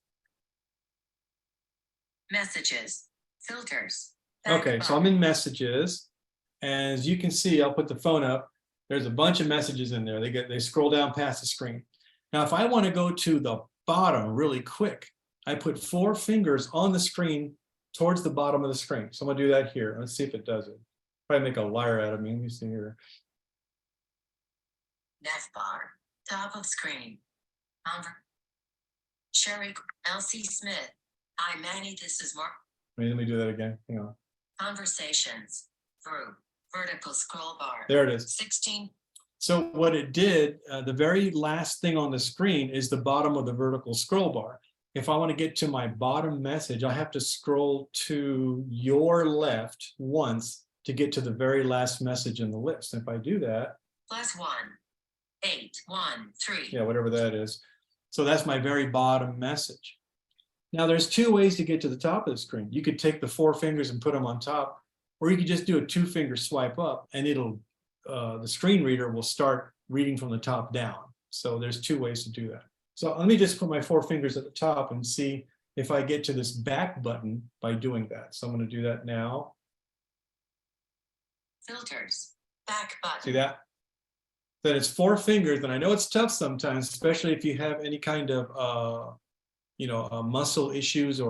filters. Okay, so I'm in messages, and as you can see, I'll put the phone up. There's a bunch of messages in there. They scroll down past the screen. Now, if I want to go to the bottom really quick, I put 4 fingers on the screen towards the bottom of the screen. So I'm gonna do that here. Let's see if it does it. Probably make a liar out of me. Let me see here. Nav bar, top of screen. Sherry, Elsie Smith. Hi, Manny, this is Mark. Let me do that again. Hang on. Conversations, through, vertical scroll bar. There it is. 16. So what it did, the very last thing on the screen is the bottom of the vertical scroll bar. If I want to get to my bottom message, I have to scroll to your left once to get to the very last message in the list. If I do that. +1, 8, 1, 3. Yeah, whatever that is. So that's my very bottom message. Now there's 2 ways to get to the top of the screen. You could take the 4 fingers and put them on top, or you could just do a 2-finger swipe up, and the screen reader will start reading from the top down. So there's 2 ways to do that. So let me just put my 4 fingers at the top and see if I get to this back button by doing that. So I'm going to do that now. Filters, back button. See that? Then it's 4 fingers, and I know it's tough sometimes, especially if you have any kind of muscle issues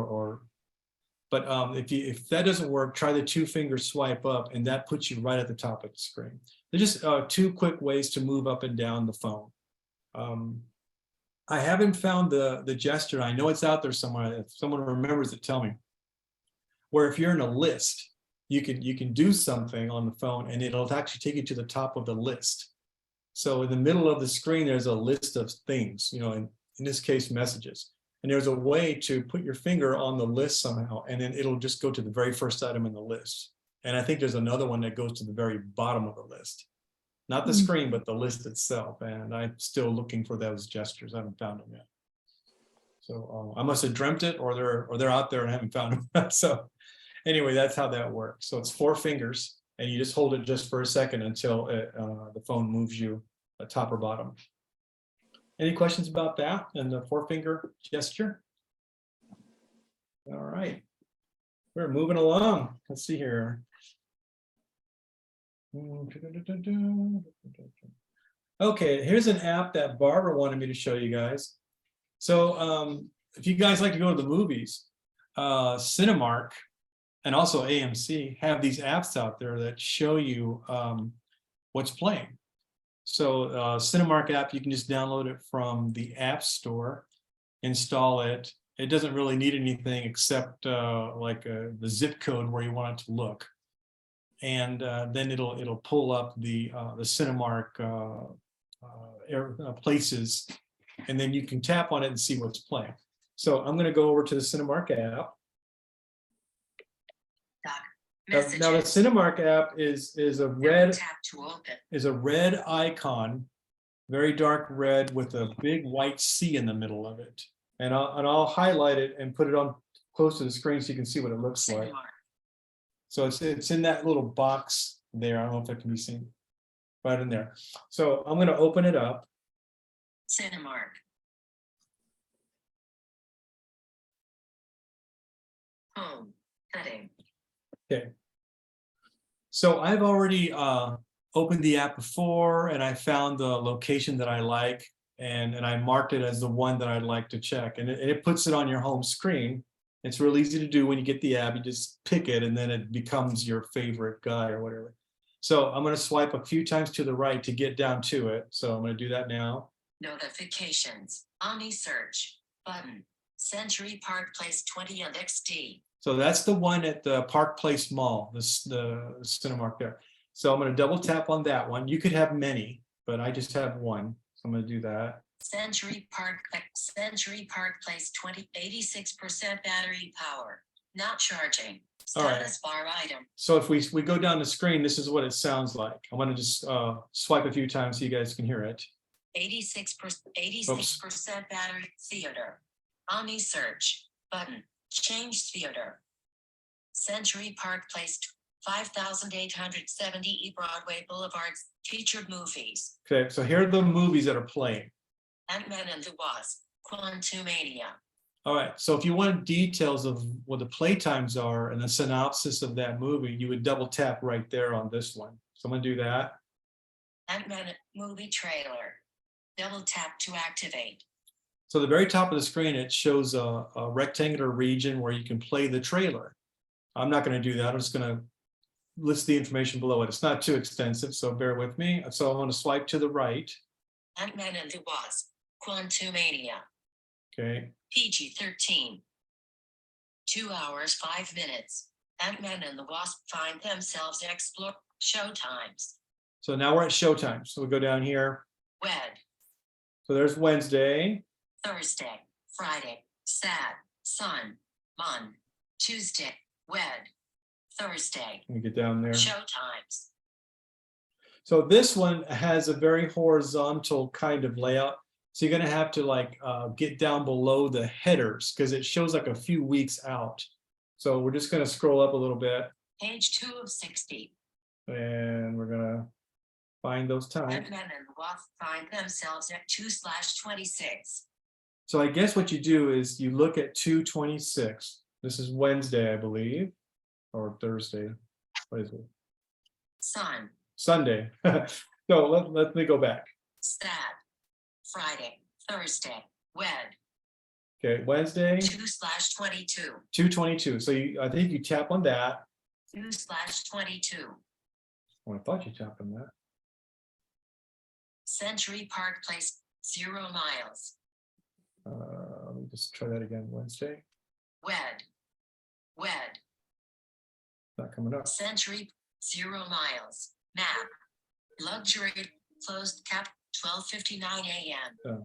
but if that doesn't work, try the 2-finger swipe up, and that puts you right at the top of the screen. They're just 2 quick ways to move up and down the phone. I haven't found the gesture. I know it's out there somewhere. If someone remembers it, tell me. Where if you're in a list you can do something on the phone and it'll actually take you to the top of the list. So in the middle of the screen, there's a list of things, you know, in this case, messages. And there's a way to put your finger on the list somehow, and then it'll just go to the very first item in the list. And I think there's another one that goes to the very bottom of the list. Not the screen, but the list itself. And I'm still looking for those gestures. I haven't found them yet. So I must have dreamt it, or they're out there and I haven't found them. So anyway, that's how that works. So it's 4 fingers, and you just hold it just for a second until the phone moves you top or bottom. Any questions about that and the 4-finger gesture? All right, we're moving along. Let's see here. Okay, here's an app that Barbara wanted me to show you guys. So if you guys like to go to the movies, Cinemark and also AMC have these apps out there that show you what's playing. So Cinemark app, you can just download it from the App Store, install it. It doesn't really need anything except like the zip code where you want it to look. And then it'll pull up the Cinemark places, and then you can tap on it and see what's playing. So I'm going to go over to the Cinemark app. Now the Cinemark app is a red icon, very dark red with a big white C in the middle of it. And I'll highlight it and put it on close to the screen so you can see what it looks like. So it's in that little box there. I don't know if that can be seen right in there. So I'm going to open it up. Cinemark. Home. Heading. Okay. So I've already opened the app before, and I found the location that I like, and I marked it as the one that I'd like to check. And it puts it on your home screen. It's real easy to do when you get the app. You just pick it, and then it becomes your favorite guy or whatever. So I'm going to swipe a few times to the right to get down to it. So I'm going to do that now. Notifications. Omni search. Button. Century Park Place 20 and XD. So that's the one at the Park Place Mall, the Cinemark there. So I'm going to double tap on that one. You could have many, but I just have one. So I'm going to do that. Century Park Place 20, 86% battery power. Not charging. Status bar item. So if we go down the screen, this is what it sounds like. I'm going to just swipe a few times so you guys can hear it. 86% battery. Theater. Omni search. Button. Change theater. Century Park Place 5870 E Broadway Boulevard. Featured movies. Okay, so here are the movies that are playing. Ant-Man and the Wasp. Quantumania. All right, so if you want details of what the play times are and the synopsis of that movie, you would double tap right there on this one. So I'm going to do that. Ant-Man movie trailer. Double tap to activate. So the very top of the screen, it shows a rectangular region where you can play the trailer. I'm not going to do that. I'm just going to list the information below it. It's not too extensive, so bear with me. So I'm going to swipe to the right. Ant-Man and the Wasp. Quantumania. Okay. PG-13. 2 hours, 5 minutes. Ant-Man and the Wasp find themselves explore showtimes. So now we're at showtime. So we'll go down here. Wed. So there's Wednesday. Thursday, Friday, Sat, Sun, Mon, Tuesday, Wed, Thursday. Let me get down there. Showtimes. So this one has a very horizontal kind of layout. So you're going to have to like get down below the headers because it shows like a few weeks out. So we're just going to scroll up a little bit. Page 2 of 60. And we're going to find those times. Ant-Man and the Wasp find themselves at 2/26. So I guess what you do is you look at 2:26. This is Wednesday, I believe, or Thursday. What is it? Sun. Sunday. So let me go back. Sat. Friday, Thursday, Wed. Okay, Wednesday. 2/22. 2:22. So I think you tap on that. 2/22. Oh, I thought you tapped on that. Century Park Place, 0 miles. Let me just try that again. Wednesday. Wed. Not coming up. Century, 0 miles, map. Luxury, closed cap, 12:59 a.m. Oh.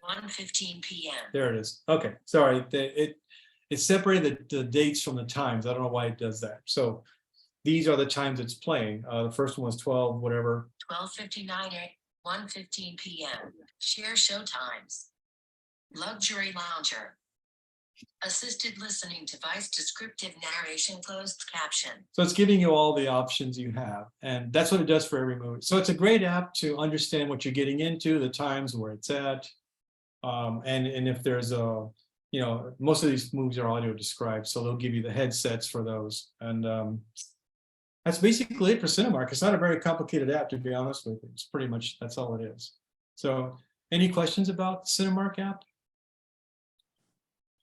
1:15 p.m. There it is. Okay, sorry. It separated the dates from the times. I don't know why it does that. So these are the times it's playing. The first one was 12, whatever. 12:59 a. 1:15 p.m. Share show times. Luxury lounger. Assisted listening device, descriptive narration, closed caption. So it's giving you all the options you have, and that's what it does for every movie. So it's a great app to understand what you're getting into, the times where it's at, and if there's a, you know, most of these movies are audio described, so they'll give you the headsets for those, and that's basically it for Cinemark. It's not a very complicated app, to be honest with you. It's pretty much, that's all it is. So, any questions about the Cinemark app?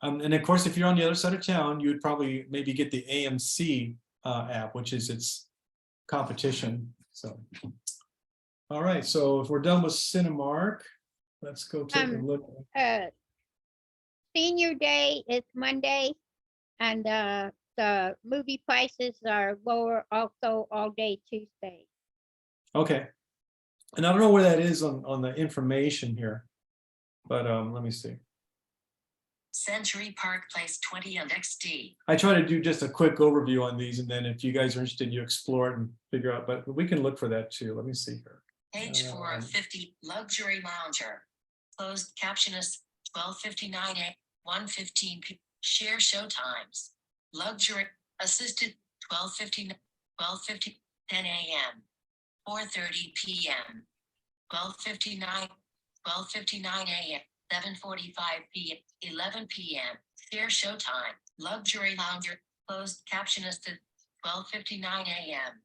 And of course, if you're on the other side of town, you would probably maybe get the AMC app, which is its competition. So, all right. So if we're done with Cinemark, let's go take a look. Senior Day is Monday, and the movie prices are lower also all day Tuesday. Okay. And I don't know where that is on the information here, but let me see. Century Park Place 20 and XD. I try to do just a quick overview on these, and then if you guys are interested, you explore it and figure out, but we can look for that too. Let me see here. Page 4 of 50, luxury lounger. Closed caption is 12:59 a. 1:15 p. Share show times. Luxury, assisted, 12:50, 10 a.m. 4:30 p.m. 12:59, 12:59 a.m. 7:45 p.m. 11 p.m. Share show time. Luxury lounger. Closed caption is to 12:59 a.m.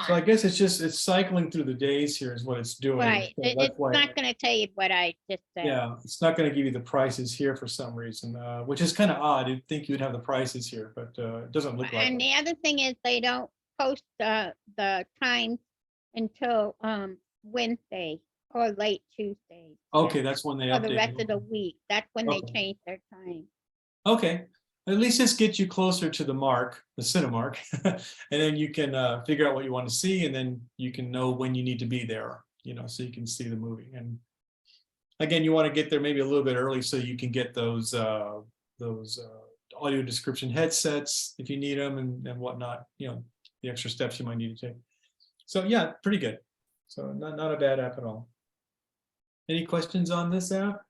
So I guess it's cycling through the days here is what it's doing. Right, So it's that's why- not gonna tell you what I just said. Yeah, it's not going to give you the prices here for some reason, which is kind of odd. You'd think you'd have the prices here, but it doesn't look like And it. the other thing is they don't post the times until Wednesday or late Tuesday. Okay, that's when they For the update. rest of the week, that's when they Okay. change their time. Okay, at least this gets you closer to the mark, the Cinemark, and then you can figure out what you want to see, and then you can know when you need to be there, you know, so you can see the movie. And again, you want to get there maybe a little bit early so you can get those audio description headsets if you need them and whatnot, you know, the extra steps you might need to take. So yeah, pretty good. So not a bad app at all. Any questions on this app?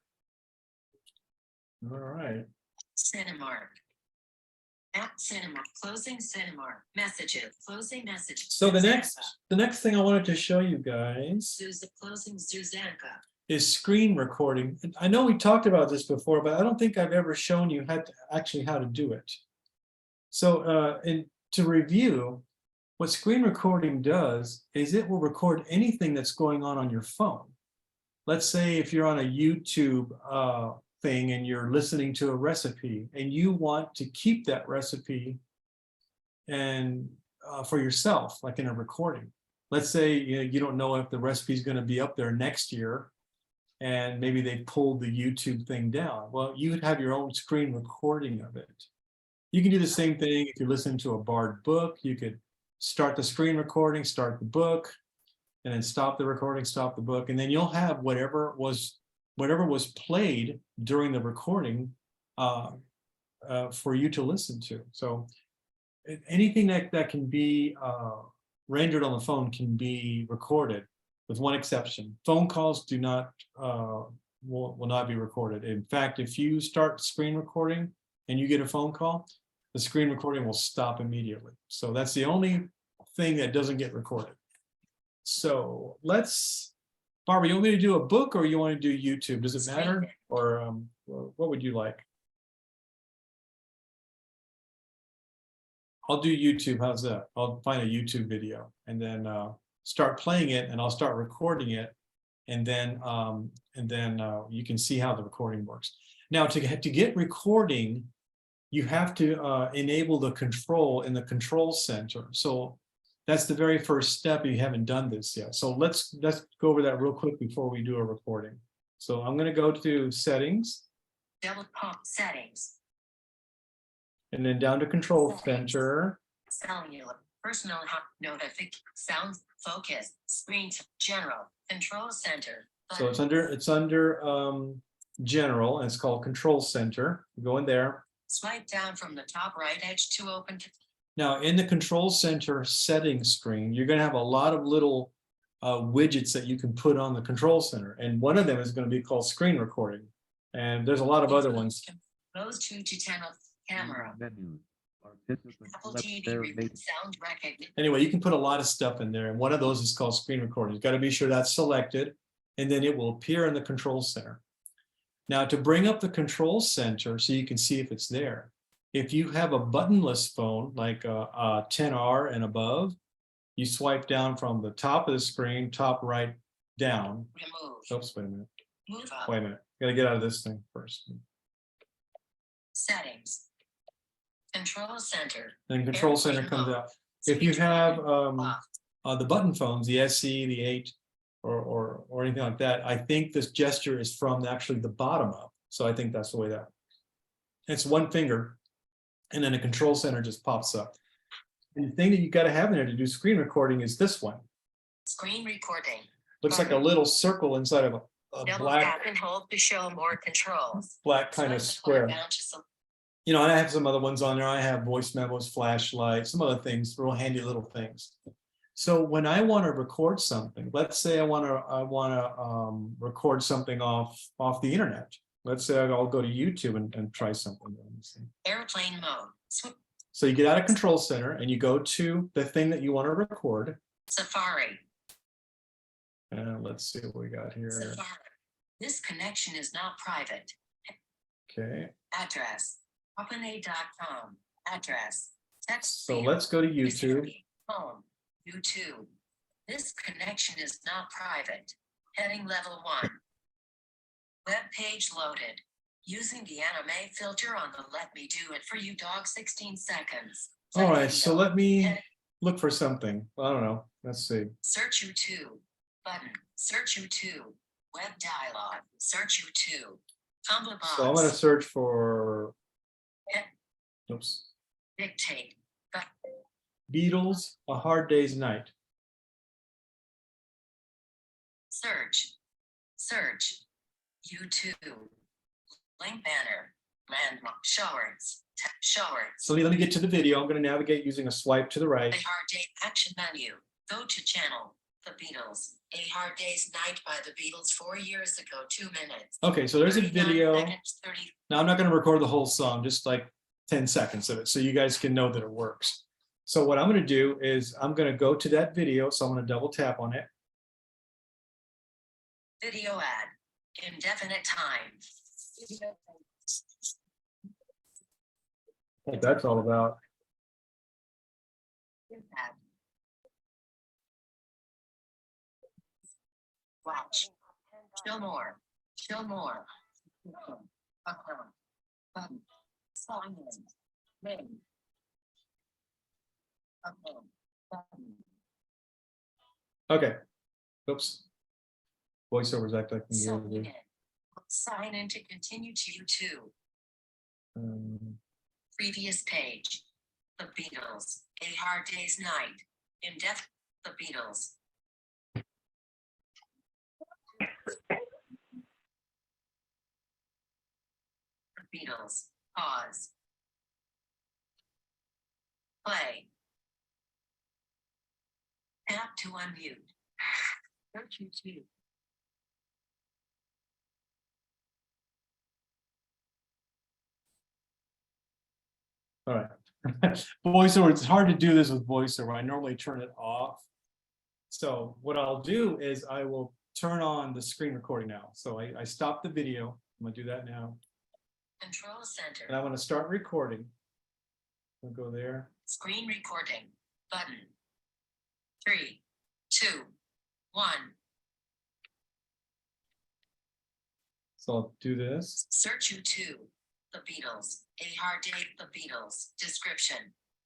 All right. Cinemark. App Cinemark. Closing Cinemark. Messages. Closing messages. So the Zuzanka. next thing I wanted to show you guys Closing Zuzanka. is screen recording. And I know we talked about this before, but I don't think I've ever shown you how to do it. So to review, what screen recording does is it will record anything that's going on your phone. Let's say if you're on a YouTube thing and you're listening to a recipe and you want to keep that recipe and for yourself, like in a recording. Let's say you don't know if the recipe is going to be up there next year and maybe they pulled the YouTube thing down. Well, you would have your own screen recording of it. You can do the same thing if you're listening to a barred book. You could start the screen recording, start the book, and then stop the recording, stop the book, and then you'll have whatever was played during the recording for you to listen to. So anything that can be rendered on the phone can be recorded, with one exception. Phone calls do not will not be recorded. In fact, if you start screen recording and you get a phone call, the screen recording will stop immediately. So that's the only thing that doesn't get recorded. So Barbara, you want me to do a book or you want to do YouTube? Does it matter? Or what would you like? I'll do YouTube. How's that? I'll find a YouTube video and then start playing it, and I'll start recording it, and then you can see how the recording works. Now, to get recording, you have to enable the control in the control center. So that's the very first step. You haven't done this yet. So let's go over that real quick before we do a recording. So I'm going to go to settings. Double pump settings. And then down to control center. cellular, personal, notific, sounds, focus, screen, general, control center. So it's under general, and it's called Control Center. Go in there. Swipe down from the top right edge to open. Now, in the Control Center settings screen, you're gonna have a lot of little widgets that you can put on the Control Center, and one of them is gonna be called screen recording. And there's a lot of other ones. Goes to channel camera. Menus. Participants Apple select TV their remote sound recognition. Anyway, you can put a lot of stuff in there, and one of those is called screen recording. You've got to be sure that's selected, and then it will appear in the Control Center. Now, to bring up the Control Center so you can see if it's there, if you have a buttonless phone, like a 10R and above, you swipe down from the top of the screen, top right down. Remove. Oops, wait a minute. Move up. Wait a minute. Gotta get out of this thing first. Settings. Control center. Then Control Center comes out. If you have Off. the button phones, the SE, the 8, or anything like that, I think this gesture is from actually the bottom up. So I think that's the way that. It's one finger, and then a Control Center just pops up. And the thing that you got to have in there to do screen recording is this one. Screen recording. Looks like a little circle inside of a Double black tap and hold to show more controls. kind of Swipe square. up or down to select. You know, and I have some other ones on there. I have voice memos, flashlight, some other things, real handy little things. So when I want to record something, let's say I want to record something off the internet. Let's say I'll go to YouTube and try something. Let me see. Airplane mode. So you get out of Control Center and you go to the thing that you want to record. Safari. And let's see what we got here. Safari. This connection is not private. Okay, Address. OpenA.com. Address. Text. so field. let's go to YouTube. Home. YouTube. This connection is not private. Heading level 1. Web page loaded. Using the anime filter on the Let Me Do It For You dog 16 seconds. All Play right, so video. let me Heading. look for something. I don't know. Let's see. Search YouTube. Button. Search YouTube. Web dialog. Search YouTube. Tumblr box. So I'm going to search for. Oops. Dictate. Button. Beatles, A Hard Day's Night. Search. Search. YouTube. Link banner. Landmark. Shorts. Shorts. So let me get to the video. I'm going to navigate using a swipe to the right. A Hard Day action menu. Go to channel. The Beatles. A Hard Day's Night by the Beatles 4 years ago. 2 minutes. Okay, so there's a 39 video. seconds, 30. Now I'm not going to record the whole song, just like 10 seconds of it, so you guys can know that it works. So what I'm going to do is I'm going to go to that video. So I'm going to double tap on it. Video ad. Indefinite time. What that's all about. Ad. Watch. Show more. Show more. Button. Sign in. Name. Button. Okay. Oops. Voiceovers act like Sign in. Sign in to continue to YouTube. Previous page. The Beatles. A Hard Day's Night. In depth. The Beatles. The Beatles. Pause. Play. Tap to unmute. Search YouTube. All right. Voiceover, it's hard to do this with voiceover. I normally turn it off. So what I'll do is I will turn on the screen recording now. So I stop the video. I'm gonna do that now. Control And center. I'm gonna start recording. I'll go there. Screen recording. Button. 3, 2, 1. So I'll do this. Search YouTube. The Beatles. A Hard Day. The Beatles. Description.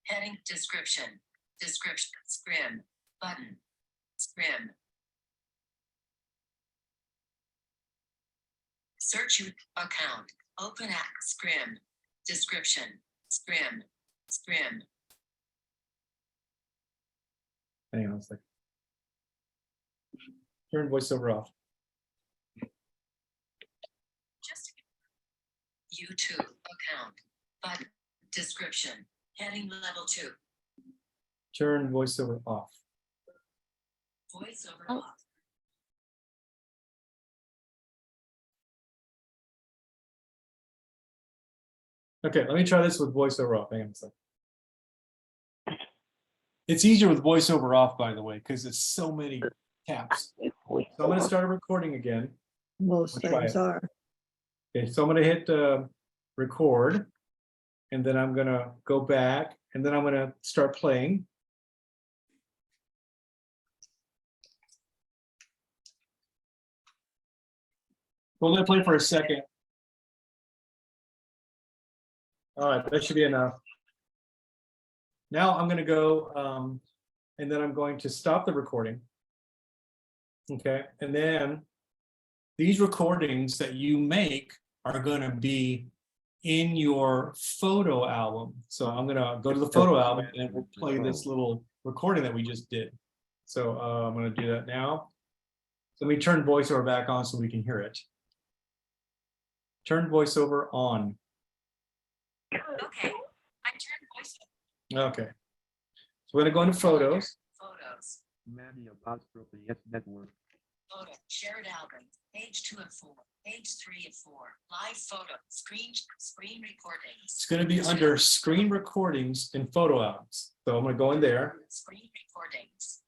Heading. Description. Description. Scrim. Button. Scrim. Search you account. Open app. Scrim. Description. Scrim. Scrim. Hang on a second. Turn voiceover off. Just YouTube account, but description, heading level 2, Turn voiceover off. voiceover Oh. off. Okay, let me try this with voiceover off. Hang on a second. It's easier with voiceover off, by the way, because it's so many taps. So I'm going to start a recording again. Most We'll try things it. are. Okay, so I'm going to hit record, and then I'm going to go back, and then I'm going to start playing. We'll let it play for a second. All right, that should be enough. Now I'm going to go, and then I'm going to stop the recording. Okay, and then these recordings that you make are going to be in your photo album. So I'm going to go to the photo album and we'll play this little recording that we just did. So I'm going to do that now. So let me turn voiceover back on so we can hear it. Turn voiceover on. Okay, I turned voiceover. Okay. So we're going to go into photos. Photos, Maddie apostrophe S network. photo, shared album, page 2 of 4, page 3 of 4, live photo, screen recordings. It's going to be under screen recordings and photo albums. So I'm going to go in there. Screen recordings,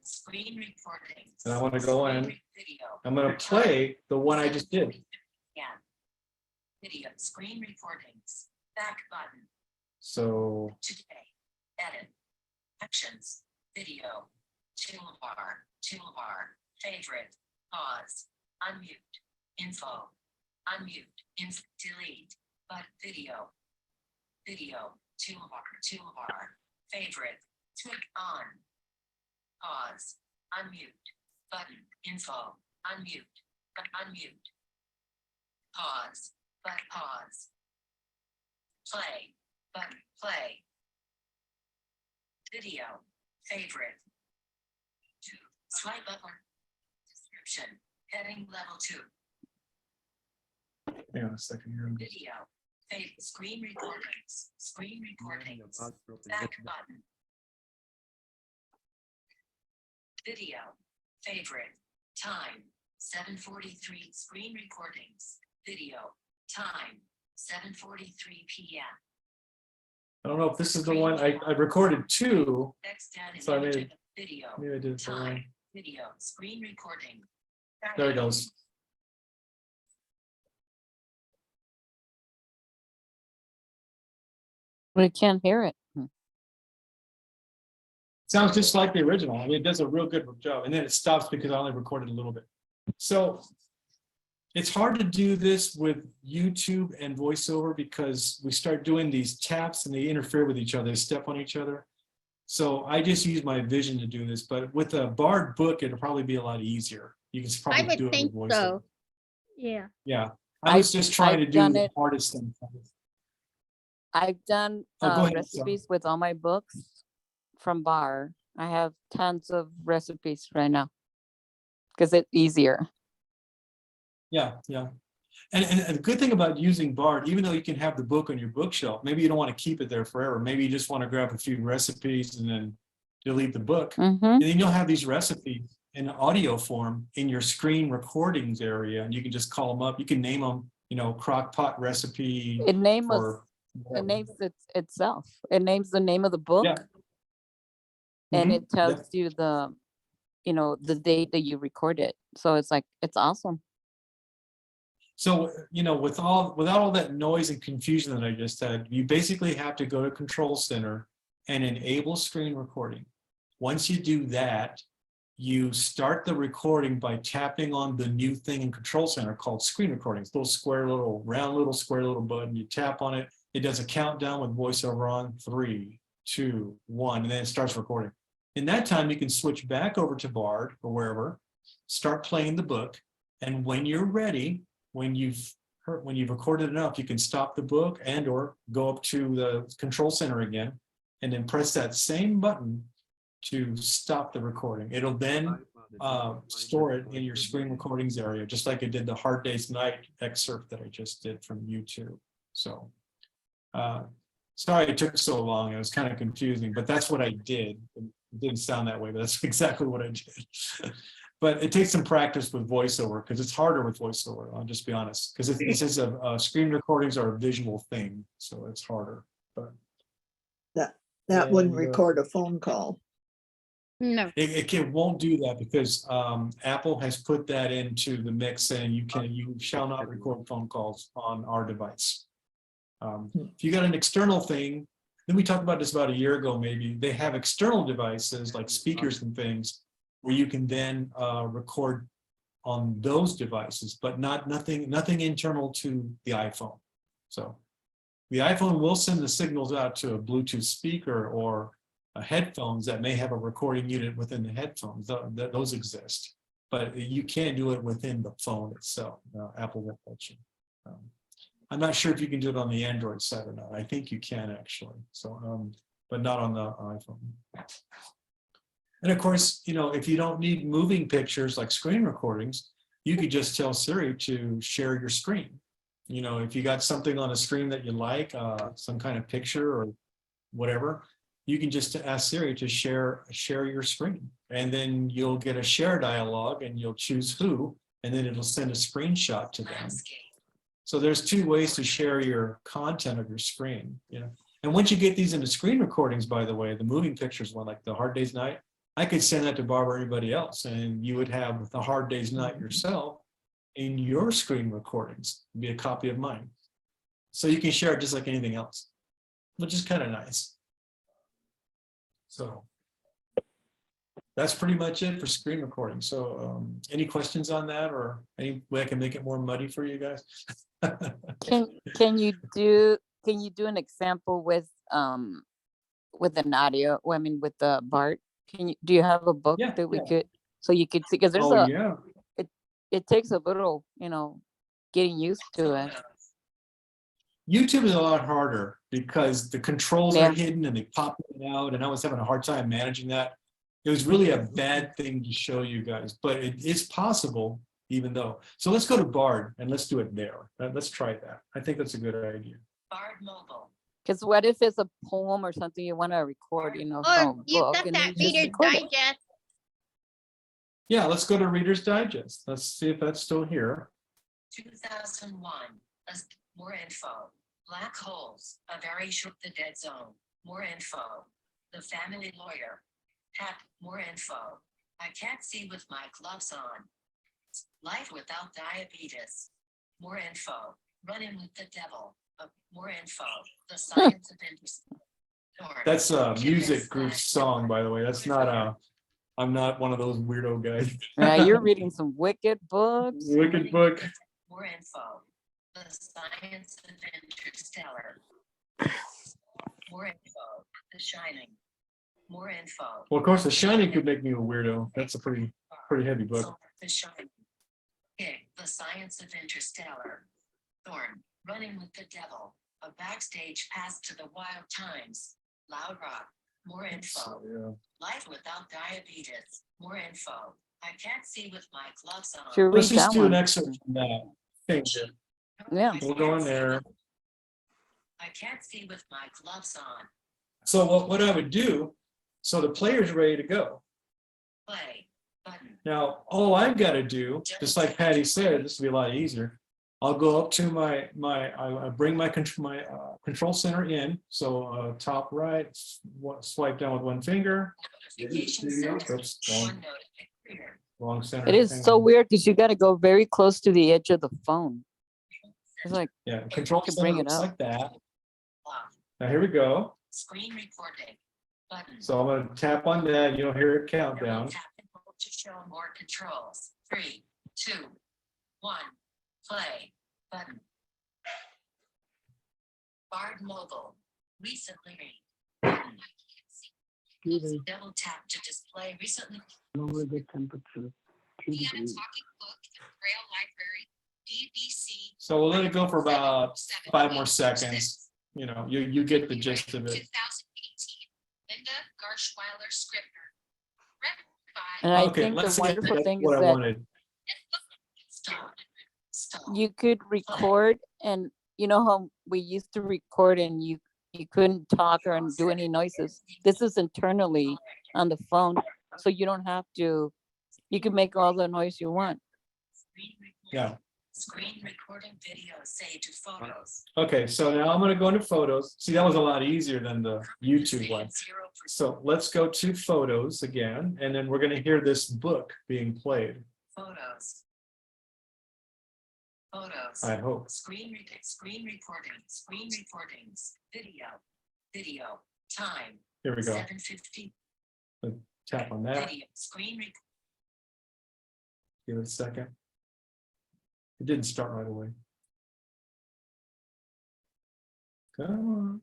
screen recordings. And I want to go in. Video. I'm going to play the one I just did. Yeah. Video, screen recordings, back button, So today, edit, actions, video, toolbar, favorite, pause, unmute, info, delete, but video, toolbar, favorite, click on, pause, unmute, button, info, unmute, pause, but pause, play, but play, video, favorite, swipe up or description, heading level 2, hang on a second here. video, screen recordings, Maddie apostrophe S back network. button, video, favorite, time, 7:43, screen recordings, video, time, 7:43 p.m. I don't know if this is the one I recorded two. Next down So I image made- of the video, Maybe I did it the wrong. time, video, screen recording. There it goes. We can't hear it. Sounds just like the original. I mean, it does a real good job. And then it stops because I only recorded a little bit. So it's hard to do this with YouTube and voiceover because we start doing these taps and they interfere with each other, they step on each other. So I just use my vision to do this, but with a Bard book, it'll probably be a lot easier. You can I probably do would it think with voiceover. so. Yeah. Yeah, I was just trying to I've do done the it. hardest thing. I've done Oh, go ahead, Sarah. recipes with all my books from Bar. I have tons of recipes right now because it's easier. Yeah, yeah. And the good thing about using Bard, even though you can have the book on your bookshelf, maybe you don't want to keep it there forever. Maybe you just want to grab a few recipes and then delete the book. Mm-hmm. And then you'll have these recipes in audio form in your screen recordings area, and you can just call them up. You can name them, crock pot recipe. It names or it names itself. It names the name of the book, Yeah. and Mhm. it tells you the, the date that you record it. So it's awesome. So, without all that noise and confusion that I just said, you basically have to go to Control Center and enable screen recording. Once you do that, you start the recording by tapping on the new thing in Control Center called screen recordings, round little square little button. You tap on it, it does a countdown with voiceover on 3, 2, 1, and then it starts recording. In that time, you can switch back over to Bard or wherever, start playing the book, and when you're ready, when you've recorded enough, you can stop the book and or go up to the Control Center again, and then press that same button to stop the recording. It'll then store it in your screen recordings area, just like it did the Hard Day's Night excerpt that I just did from YouTube. So sorry it took so long. It was kind of confusing, but that's what I did. It didn't sound that way, but that's exactly what I did. But it takes some practice with voiceover because it's harder with voiceover. I'll just be honest, because this is screen recordings are a visual thing, so it's harder. But That wouldn't And, record a phone call. No, it won't do that because Apple has put that into the mix saying you shall not record phone calls on our device. If you got an external thing, then we talked about this about a year ago, maybe they have external devices like speakers and things where you can then record on those devices, but nothing internal to the iPhone. So the iPhone will send the signals out to a Bluetooth speaker or headphones that may have a recording unit within the headphones. Those exist, but you can't do it within the phone itself. Apple won't let you. I'm not sure if you can do it on the Android side or not. I think you can actually. So, but not on the iPhone. And of course, if you don't need moving pictures like screen recordings, you could just tell Siri to share your screen. If you got something on a screen that you like, some kind of picture or whatever, you can just ask Siri to share your screen. And then you'll get a share dialog and you'll choose who, and then it'll send a screenshot to them. So there's two ways to share your content of your screen. And once you get these into screen recordings, by the way, the moving pictures one, like the Hard Day's Night, I could send that to Barbara or anybody else, and you would have the Hard Day's Night yourself in your screen recordings. It'd be a copy of mine. So you can share it just like anything else, which is kind of nice. So that's pretty much it for screen recording. So any questions on that, or any way I can make it more muddy for you guys? Can you do an example with an audio? Well, I mean, with the Bart. Do you have a book that we could, so you could see, because there's it takes a little, getting used to it. YouTube is a lot harder because the controls are hidden and they pop in and out, and I was having a hard time managing that. It was really a bad thing to show you guys, but it's possible even though. So let's go to Bard and let's do it there. Let's try that. I think that's a good idea. Bard Mobile. Because what if it's a poem or something you want to record, from or a you book, got and then that you just Reader's record it? Digest. Yeah, let's go to Reader's Digest. Let's see if that's still here. 2001. More info. Black holes. A very short. The Dead Zone. More info. The Family Lawyer. Pat. More info. I can't see with my gloves on. Life without diabetes. More info. Running with the devil. More info. The science of industry. That's a music group song, by the way. That's not I'm not one of those weirdo guys. Yeah, you're reading some wicked books. Wicked book. More info. The science of interstellar. More info. The Shining. More info. Well, of course, The Shining could make me a weirdo. That's a pretty heavy book. The Shining. Gig. The science of interstellar. Thorn. Running with the devil. A backstage pass to the wild times. Loud rock. More info. Yeah. Life without diabetes. More info. I can't see with my gloves on. Should Let's read just that do an one. excerpt from that. Thank you. Yeah. We'll go in there. I can't see with my gloves on. So what I would do, so the player's ready to go. Play. Button. Now, all I've got to do, just like Patty said, this will be a lot easier. I'll go up to I bring my control center in. So top right, swipe down with one finger. Notification center. Oops, One notification. wrong center. It is Hang so on. weird because you got to go very close to the edge of the phone. It's like, Yeah, control can center bring it looks up. like that. Off. Now here we go. Screen recording. Button. So I'm going to tap on that. You'll hear it count Double down. tap and hold to show more controls. 3, 2, 1. Play. Button. Bard Mobile. Recently read. Button. Double tap to display recently. Lower the temperature. Talking Book, Braille Library, BBC. So we'll let it go for about 5 more seconds. You get the gist of it. 2018. Linda Garshweiler Scribner. And I Okay, think the let's see. wonderful That's thing what is I that wanted. Stop. Stop. you could record, and you know how we used to record and you couldn't talk or do any noises. This is internally on the phone, so you don't have to, you can make all the noise you want. Screen recording. Yeah. Screen recording video saved to photos. Okay, so now I'm gonna go into photos. See, that was a lot easier than the YouTube one. 0%. So let's go to photos again, and then we're gonna hear this book being played, Photos. Photos. I hope. Screen recordings. Video. Video. Time. Here we go. 7:50. Tap on that, Video. give it a second. It didn't start right away. Come on.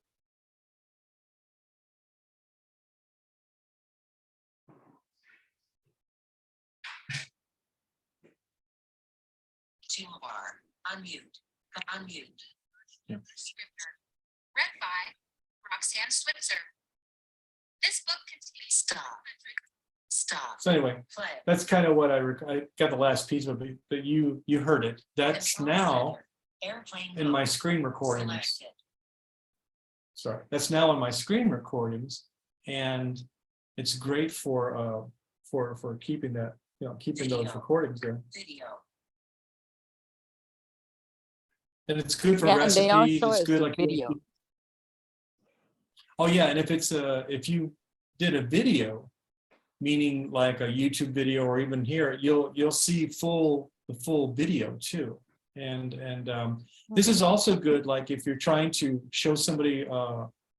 Toolbar. Unmute. Unmute. Yeah. Read by Roxanne Switzer. This book contains. Stop. Stop. So anyway, Play. that's kind of what I got the last piece of it, but you heard it. That's Control now center. Airplane in my mode. screen recordings. Selected. Sorry, that's now in my screen recordings, and it's great for keeping that, keeping those Video. recordings there. Video. And it's good for Yeah, and they all recipes. show It's us good the like video. Oh yeah, and if you did a video, meaning like a YouTube video or even here, you'll see the full video too. And this is also good, like if you're trying to show somebody,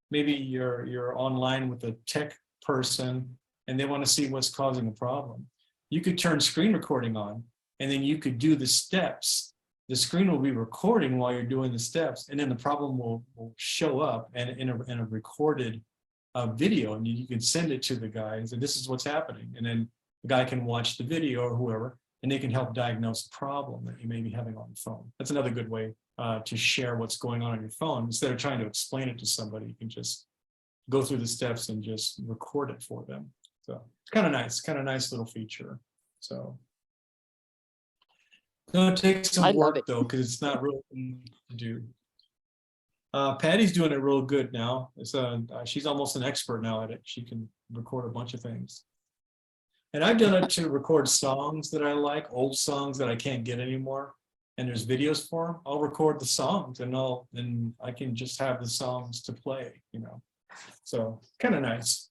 maybe you're online with a tech person and they want to see what's causing a problem. You could turn screen recording on, and then you could do the steps. The screen will be recording while you're doing the steps, and then the problem will show up and in a recorded video, and you can send it to the guys, and this is what's happening. And then the guy can watch the video or whoever, and they can help diagnose the problem that you may be having on the phone. That's another good way to share what's going on your phone. Instead of trying to explain it to somebody, you can just go through the steps and just record it for them. So it's kind of nice little feature. So it's going to take I some love work it. though, because it's not really easy to do. Patty's doing it real good now. She's almost an expert now at it. She can record a bunch of things. And I've done it to record songs that I like, old songs that I can't get anymore. And there's videos for them. I'll record the songs and I can just have the songs to play, So kind of nice.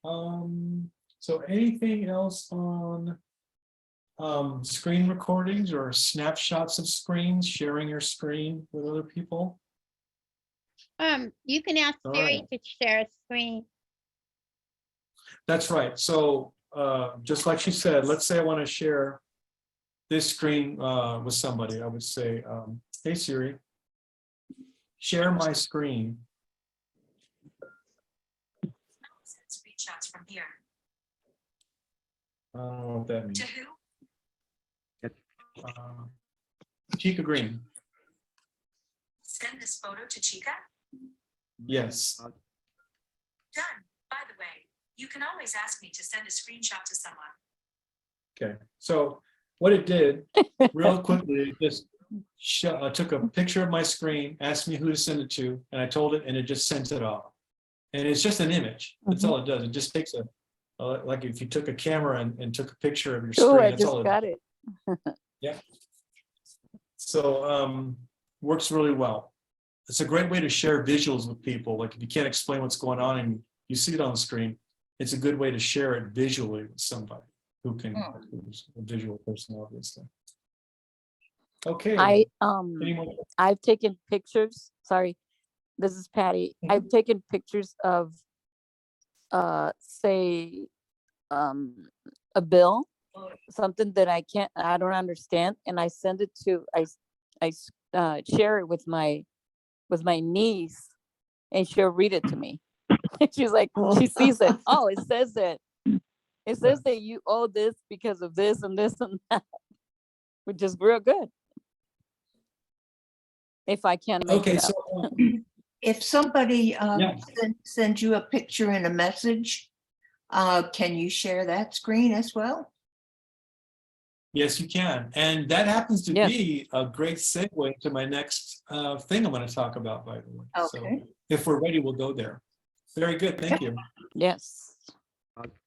So anything else on screen recordings or snapshots of screens, sharing your screen with other people? You can ask All Siri right. to share a screen. That's right. So just like she said, let's say I want to share this screen with somebody. I would say, hey Siri, share my screen. Send screenshots from here. I don't know what that means. To who? Chica Green. Send this photo to Chica? Yes. Done. By the way, you can always ask me to send a screenshot to someone. Okay. So what it did, real quickly, it just took a picture of my screen, asked me who to send it to, and I told it, and it just sent it off. And it's just an image. That's all it does. It just takes like if you took a camera and took a picture of your screen. Oh, I that's all just got it. Yeah. So works really well. It's a great way to share visuals with people. Like if you can't explain what's going on and you see it on the screen, it's a good way to share it visually with somebody who's a visual person, obviously. Okay. I've taken pictures. Sorry, this is Patty. I've taken pictures of say a bill, something that I don't understand, and I send it to I share it with my niece, and she'll read it to me. She's like, she sees it. Oh, it says that you owe this because of this and this and that, which is real good. If I can't make it up. If somebody Yeah. sends you a picture in a message, Can you share that screen as well? Yes, you can. And that happens to Yes. be a great segue to my next thing I'm going to talk about, by the way. So Okay. if we're ready, we'll go there. Very good. Thank you. Yes.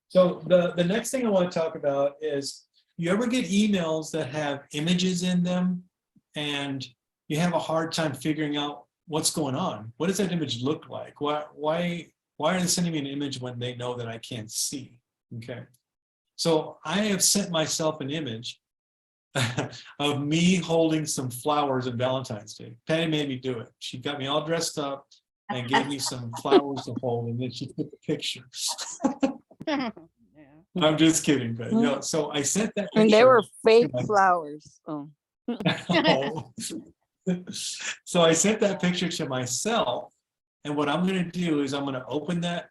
So the next thing I want to talk about is, you ever get emails that have images in them and you have a hard time figuring out what's going on? What does that image look like? Why are they sending me an image when they know that I can't see? Okay. So I have sent myself an image of me holding some flowers on Valentine's Day. Patty made me do it. She got me all dressed up and gave me some flowers to hold, and then she took a picture. I'm just kidding, but you know, so I sent that picture. And they were fake my- flowers. Oh. Oh. So I sent that picture to myself, and what I'm going to do is I'm going to open that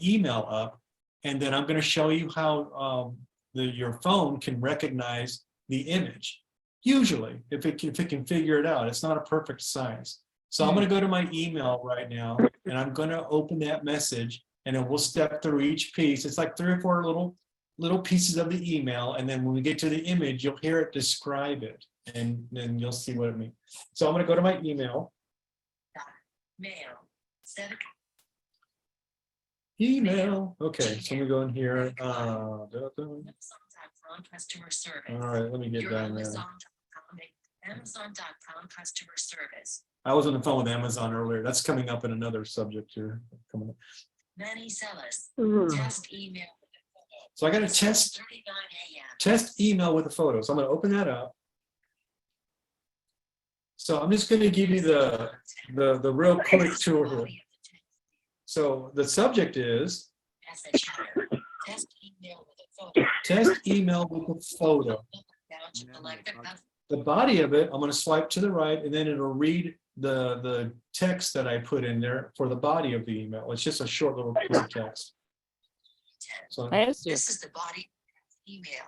email up, and then I'm going to show you how your phone can recognize the image. Usually, if it can figure it out, it's not a perfect science. So I'm going to go to my email right now, and I'm going to open that message, and then we'll step through each piece. It's like 3 or 4 little pieces of the email, and then when we get to the image, you'll hear it describe it, and then you'll see what it means. So I'm going to go to my email. Mail. 7. Email. Okay, so we go in here. Amazon.com customer service. All right, let me get Your down there. Amazon.com customer service. I was on the phone with Amazon earlier. That's coming up in another subject here. Coming up. Many sellers. Mhm. Test email. So I got a test 39 a.m. email with a photo. So I'm going to open that up. So I'm just going to give you the real quick tour here. So the subject is Message header. Test email with a photo. test email with a photo. Down to select a custom. The body of it, I'm going to swipe to the right, and then it'll read the text that I put in there for the body of the email. It's just a short little piece of text. So Yes, This is the body email,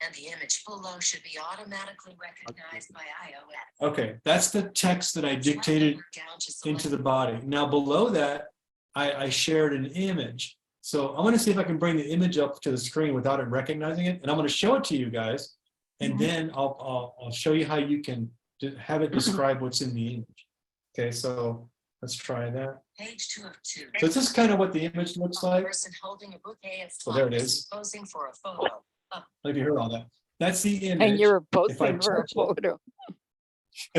and the image below should be automatically recognized by iOS. okay, that's the text that I dictated Down to into select the body. Now below that, I shared an image. So I'm going to see if I can bring the image up to the screen without it recognizing it, and I'm going to show it to you guys, and then I'll show you how you can have it describe what's in the image. Okay, so let's try that. Page 2 of 2. So this is kind of what the image looks like. Person holding a bouquet of So there it flowers is. posing for a photo. Have you heard all that? That's the image. and you were If I posting for a touch it- photo.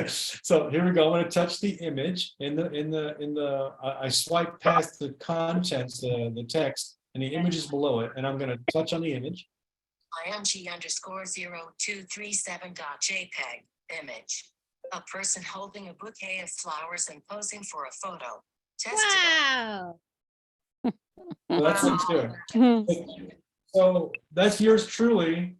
So here we go. I'm going to touch the image I swipe past the contents, the text, and the image is below it, and I'm going to touch on the image. img_0237.jpg image. A person holding a bouquet of flowers and posing for a photo. Test Wow. So that's what it's doing. Mhm. So that's yours truly.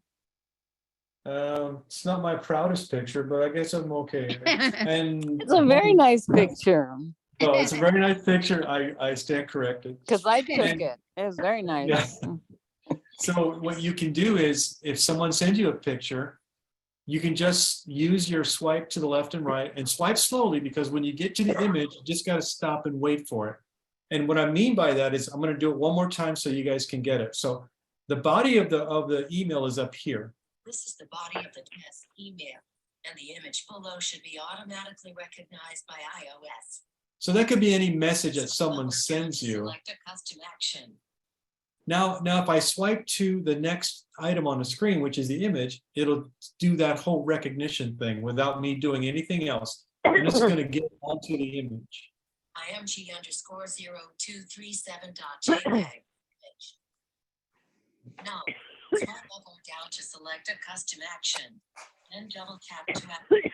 It's not my proudest picture, but I guess I'm okay. And It's a very nice picture No, it's a very nice picture. I stand corrected. because I took And- it. It was very nice. Yeah. So what you can do is, if someone sends you a picture, you can just use your swipe to the left and right, and swipe slowly, because when you get to the image, you just got to stop and wait for it. And what I mean by that is, I'm going to do it one more time so you guys can get it. So the body of the email is up here. This is the body of the test email, and the image below should be automatically recognized by iOS. So that could be any message that someone sends you. Select a custom action. Now, if I swipe to the next item on the screen, which is the image, it'll do that whole recognition thing without me doing anything else. And it's going to get onto the image. img_0237.jpg. Now, swipe up or down to select a custom action, then double tap to activate.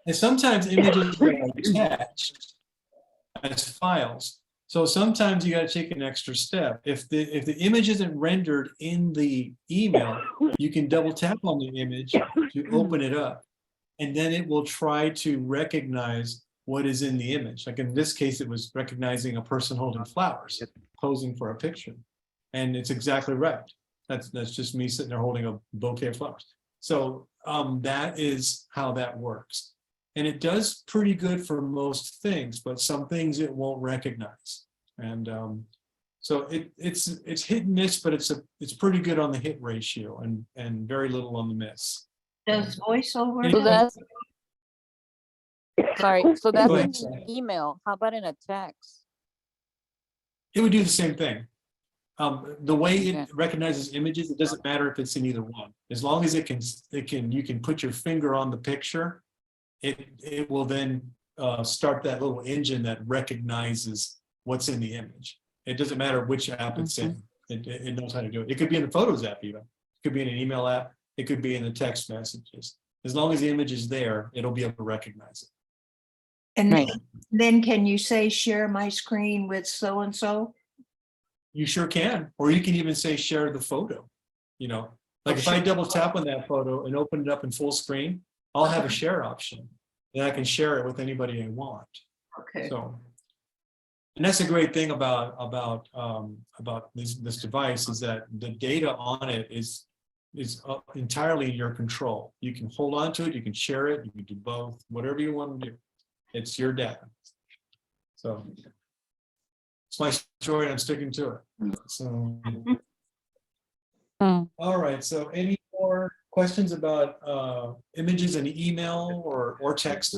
And sometimes images are attached as files. So sometimes you got to take an extra step. If the image isn't rendered in the email, you can double tap on the image to open it up, and then it will try to recognize what is in the image. Like in this case, it was recognizing a person holding flowers, posing for a picture, and it's exactly right. That's just me sitting there holding a bouquet of flowers. So that is how that works. And it does pretty good for most things, but some things it won't recognize. And So it's hit and miss, but it's pretty good on the hit ratio and very little on the miss. Does voiceover? So Anyway, that's, sorry, so that's Go in ahead, an Sally. email. How about in a text? It would do the same thing. The way Okay. it recognizes images, it doesn't matter if it's in either one. As long as you can put your finger on the picture, it will then start that little engine that recognizes what's in the image. It doesn't matter which app it's in. It knows how to do it. It could be in the Photos app even. It could be in an email app. It could be in the text messages. As long as the image is there, it'll be able to recognize it. And Right. then can you say, share my screen with so-and-so? You sure can, or you can even say share the photo. You know, like if I double tap on that photo and open it up in full screen, I'll have a share option, and I can share it with anybody I want. Okay. So, and that's a great thing about this device is that the data on it is entirely in your control. You can hold on to it, you can share it, you can do both, whatever you want to do. It's your data. So it's my story and I'm sticking to it. So, Hmm. all right. So any more questions about images and email or text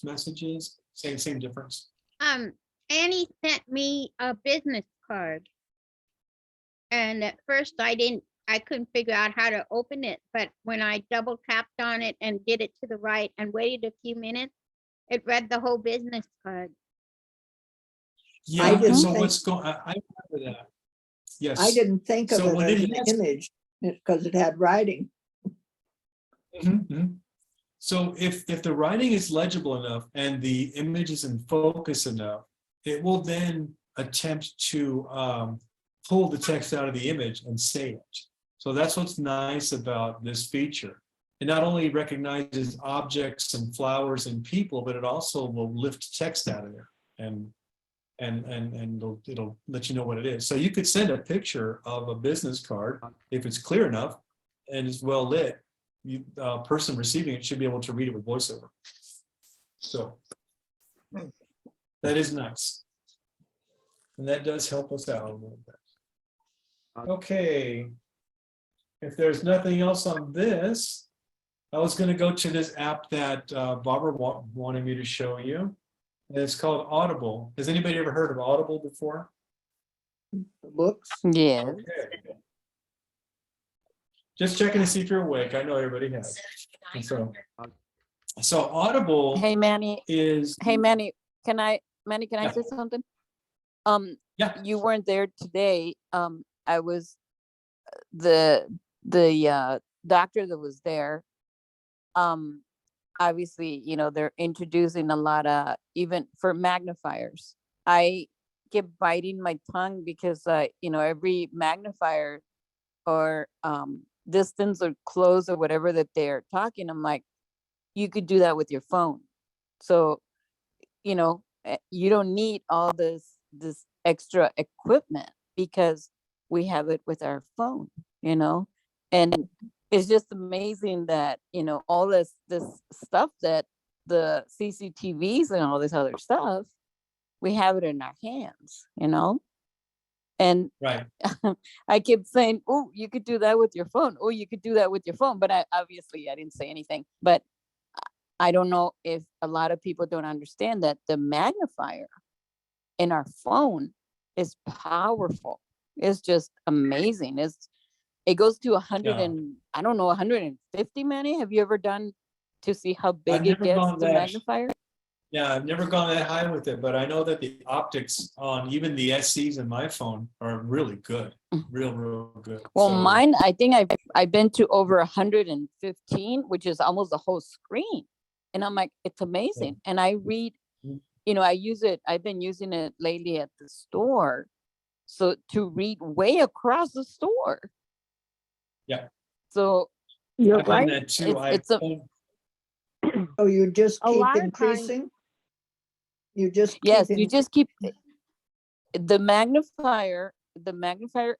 messages? Same difference. Annie sent me a business card. And at first I couldn't figure out how to open it, but when I double tapped on it and did it to the right and waited a few minutes, it read the whole business card. Yeah. didn't So think- what's going? I remember that. Yes. I didn't think of So it when as it an has- image because it had writing. So if the writing is legible enough and the image is in focus enough, it will then attempt to pull the text out of the image and say it. So that's what's nice about this feature. It not only recognizes objects and flowers and people, but it also will lift text out of there and it'll let you know what it is. So you could send a picture of a business card if it's clear enough and is well lit. Person receiving it should be able to read it with voiceover. So that is nice. And that does help us out a little bit. Okay. If there's nothing else on this, I was going to go to this app that Barbara wanted me to show you. And it's called Audible. Has anybody ever heard of Audible before? Books. Yeah. Okay. Just checking to see if you're awake. I know everybody has. And so Audible Hey, Manny. is. Hey, Manny, can I say something? Yeah. You weren't there today. I was the doctor that was there. Obviously, they're introducing a lot of, even for magnifiers. I kept biting my tongue because every magnifier or distance or close or whatever that they're talking, I'm like, you could do that with your phone. So, you don't need all this extra equipment because we have it with our phone, and it's just amazing that, all this stuff that the CCTVs and all this other stuff, we have it in our hands, and Right. I kept saying, oh, you could do that with your phone. Oh, you could do that with your phone. But I didn't say anything. But I don't know if a lot of people don't understand that the magnifier in our phone is powerful. It's just amazing. It goes to 100 Yeah. and I don't know, 150, Manny. Have you ever done to see how I've big it never gets, gone the that- magnifier? Yeah, I've never gone that high with it, but I know that the optics on even the SCs in my phone are really good. Real good. Well, So, mine, I think I've been to over 115, which is almost the whole screen. And I'm like, it's amazing. And I read, I use it, I've been using it lately at the store. So to read way across the store. Yeah. So You're I've done right. that too. Oh, you just A keep lot of times- increasing? You just. yes, keep you in- just keep the magnifier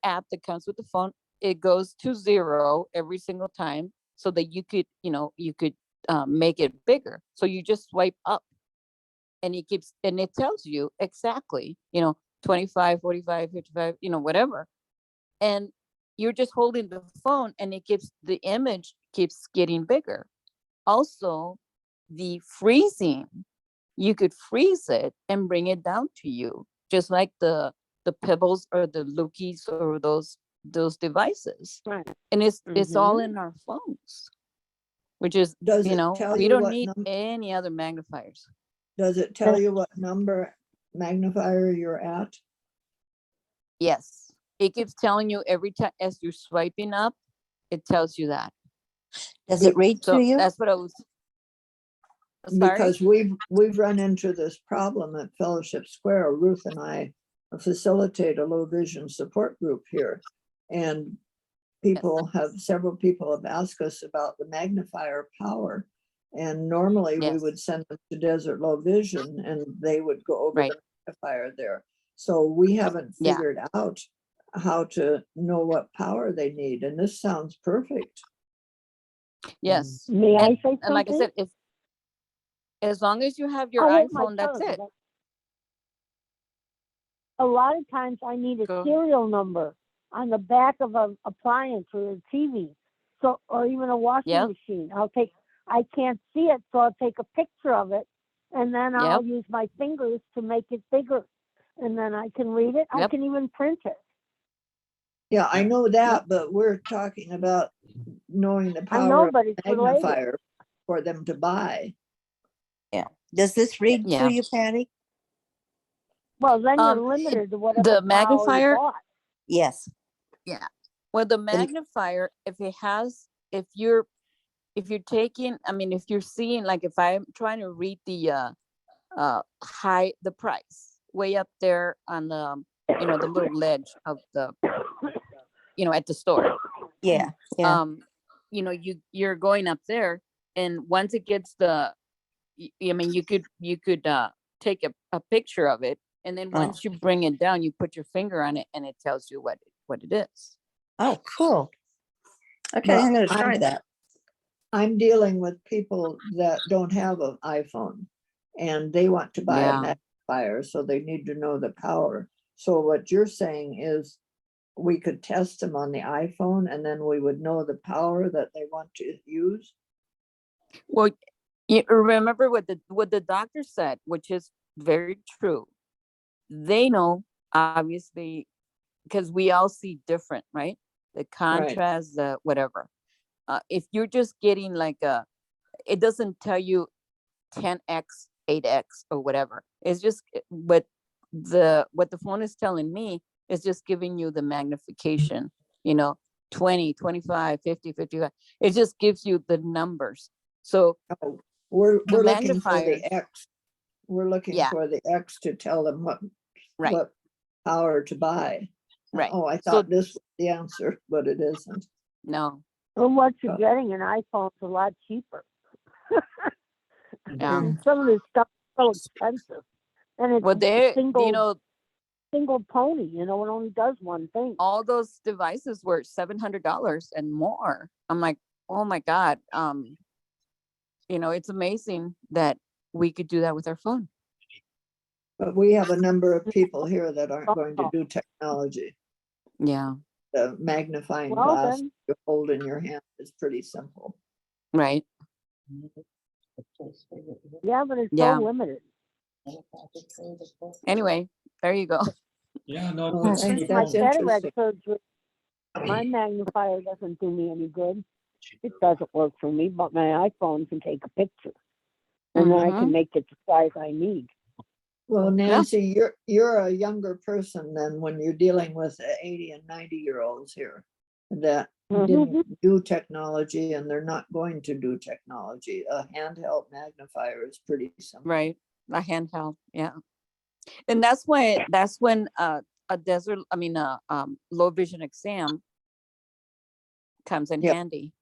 app that comes with the phone. It goes to 0 every single time so that you could, make it bigger. So you just swipe up and it tells you exactly, 25, 45, 55, whatever. And you're just holding the phone and the image keeps getting bigger. Also, the freezing, you could freeze it and bring it down to you, just like the Pebbles or the Lookies or those devices. Right. And it's all Mhm. in our phones, which is, Does it tell we you don't what need any other magnifiers. does it tell you what number magnifier you're at? Yes, it keeps telling you every time as you're swiping up, it tells you that. Does it read So to you? that's what I was. Sorry? Because we've run into this problem at Fellowship Square. Ruth and I facilitate a low vision support group here. And several people have asked us about the magnifier power. And normally we Yes. would send them to Desert Low Vision and they would go over Right. the magnifier there. So we haven't Yeah. figured out how to know what power they need. And this sounds perfect. Yes. May I say And like I something? said, as long as you have your I'll wait my iPhone, that's turn, it. but A lot of times I need a Go. serial number on the back of an appliance or a TV, or even a washing Yep. machine. I can't see it, so I'll take a picture of it, and then I'll Yep. use my fingers to make it bigger, and then I can read it. I Yep. can even print it. Yeah, I know that, but we're talking about knowing the I power know, of but it's related. magnifier for them to buy. Does this read Yeah. to you, Patty? Well, then you're Um, limited to whatever the power magnifier- you bought. Yes. Well, the magnifier, if you're taking, if you're seeing, like if I'm trying to read the the price way up there on the, the little ledge of the, at the store. Yeah. Yeah. You're going up there, and once it gets you could take a picture of it, and then Oh. once you bring it down, you put your finger on it and it tells you what it is. Oh, cool. Okay, Well, I'm going to try that. I'm dealing with people that don't have an iPhone and they want to buy a Yeah. magnifier, so they need to know the power. So what you're saying is we could test them on the iPhone and then we would know the power that they want to use. Well, you remember what the doctor said, which is very true. They know, obviously, because we all see different, right? The contrast, the whatever. If you're just getting it doesn't tell you 10x, 8x, or whatever. It's just what the phone is telling me is just giving you the magnification, 20, 25, 50, 55. It just gives you the numbers. So Oh, we're the looking for the magnifiers- X. We're looking Yeah. for the X to tell them Right. what power to buy. Right. Oh, I So- thought this was the answer, but it isn't. no, And what you're Oh. getting, an iPhone's a lot cheaper. yeah. And some of this stuff is so expensive. And it's Well, they, single pony, it only does one thing. all those devices were $700 and more. I'm like, oh my God. It's amazing that we could do that with our phone. But we have a number of people here that aren't going to do technology. Yeah. The magnifying Well, glass then. you hold in your hand is pretty simple. Right. Yeah, but it's Yeah. so limited. Anyway, there you go. Yeah, no, Oh, that's thanks, good. My that's point. cataract interesting. surgery, my magnifier doesn't do me any good. It doesn't work for me, but my iPhone can take a picture. And then I can make it the size I need. Well, Nancy, you're a younger person than when you're dealing with 80 and 90-year-olds here that didn't do technology and they're not going to do technology. A handheld magnifier is pretty simple. Right. A handheld. Yeah. And that's when a low vision exam comes in Yep. handy,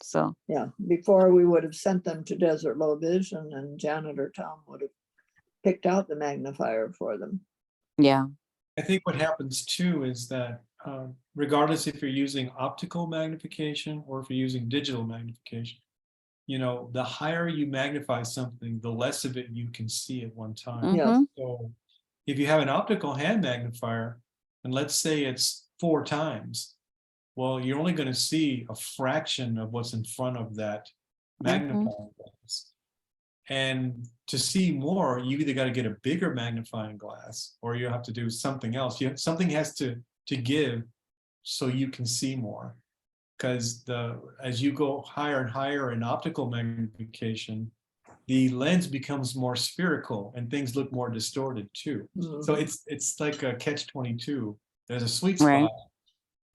so. Yeah, before we would have sent them to Desert Low Vision and Janet or Tom would have picked out the magnifier for them. Yeah. I think what happens too is that regardless if you're using optical magnification or if you're using digital magnification, the higher you magnify something, the less of it you can see at one time. Yes. So if you have an optical hand magnifier, and let's say it's 4 times, well, you're only going to see a fraction of what's in front of that magnifying glass. And to see more, you either got to get a bigger magnifying glass, or you have to do something else. Something has to give so you can see more. Because as you go higher and higher in optical magnification, the lens becomes more spherical and things look more distorted too. So it's like a catch-22. There's a sweet spot, Right.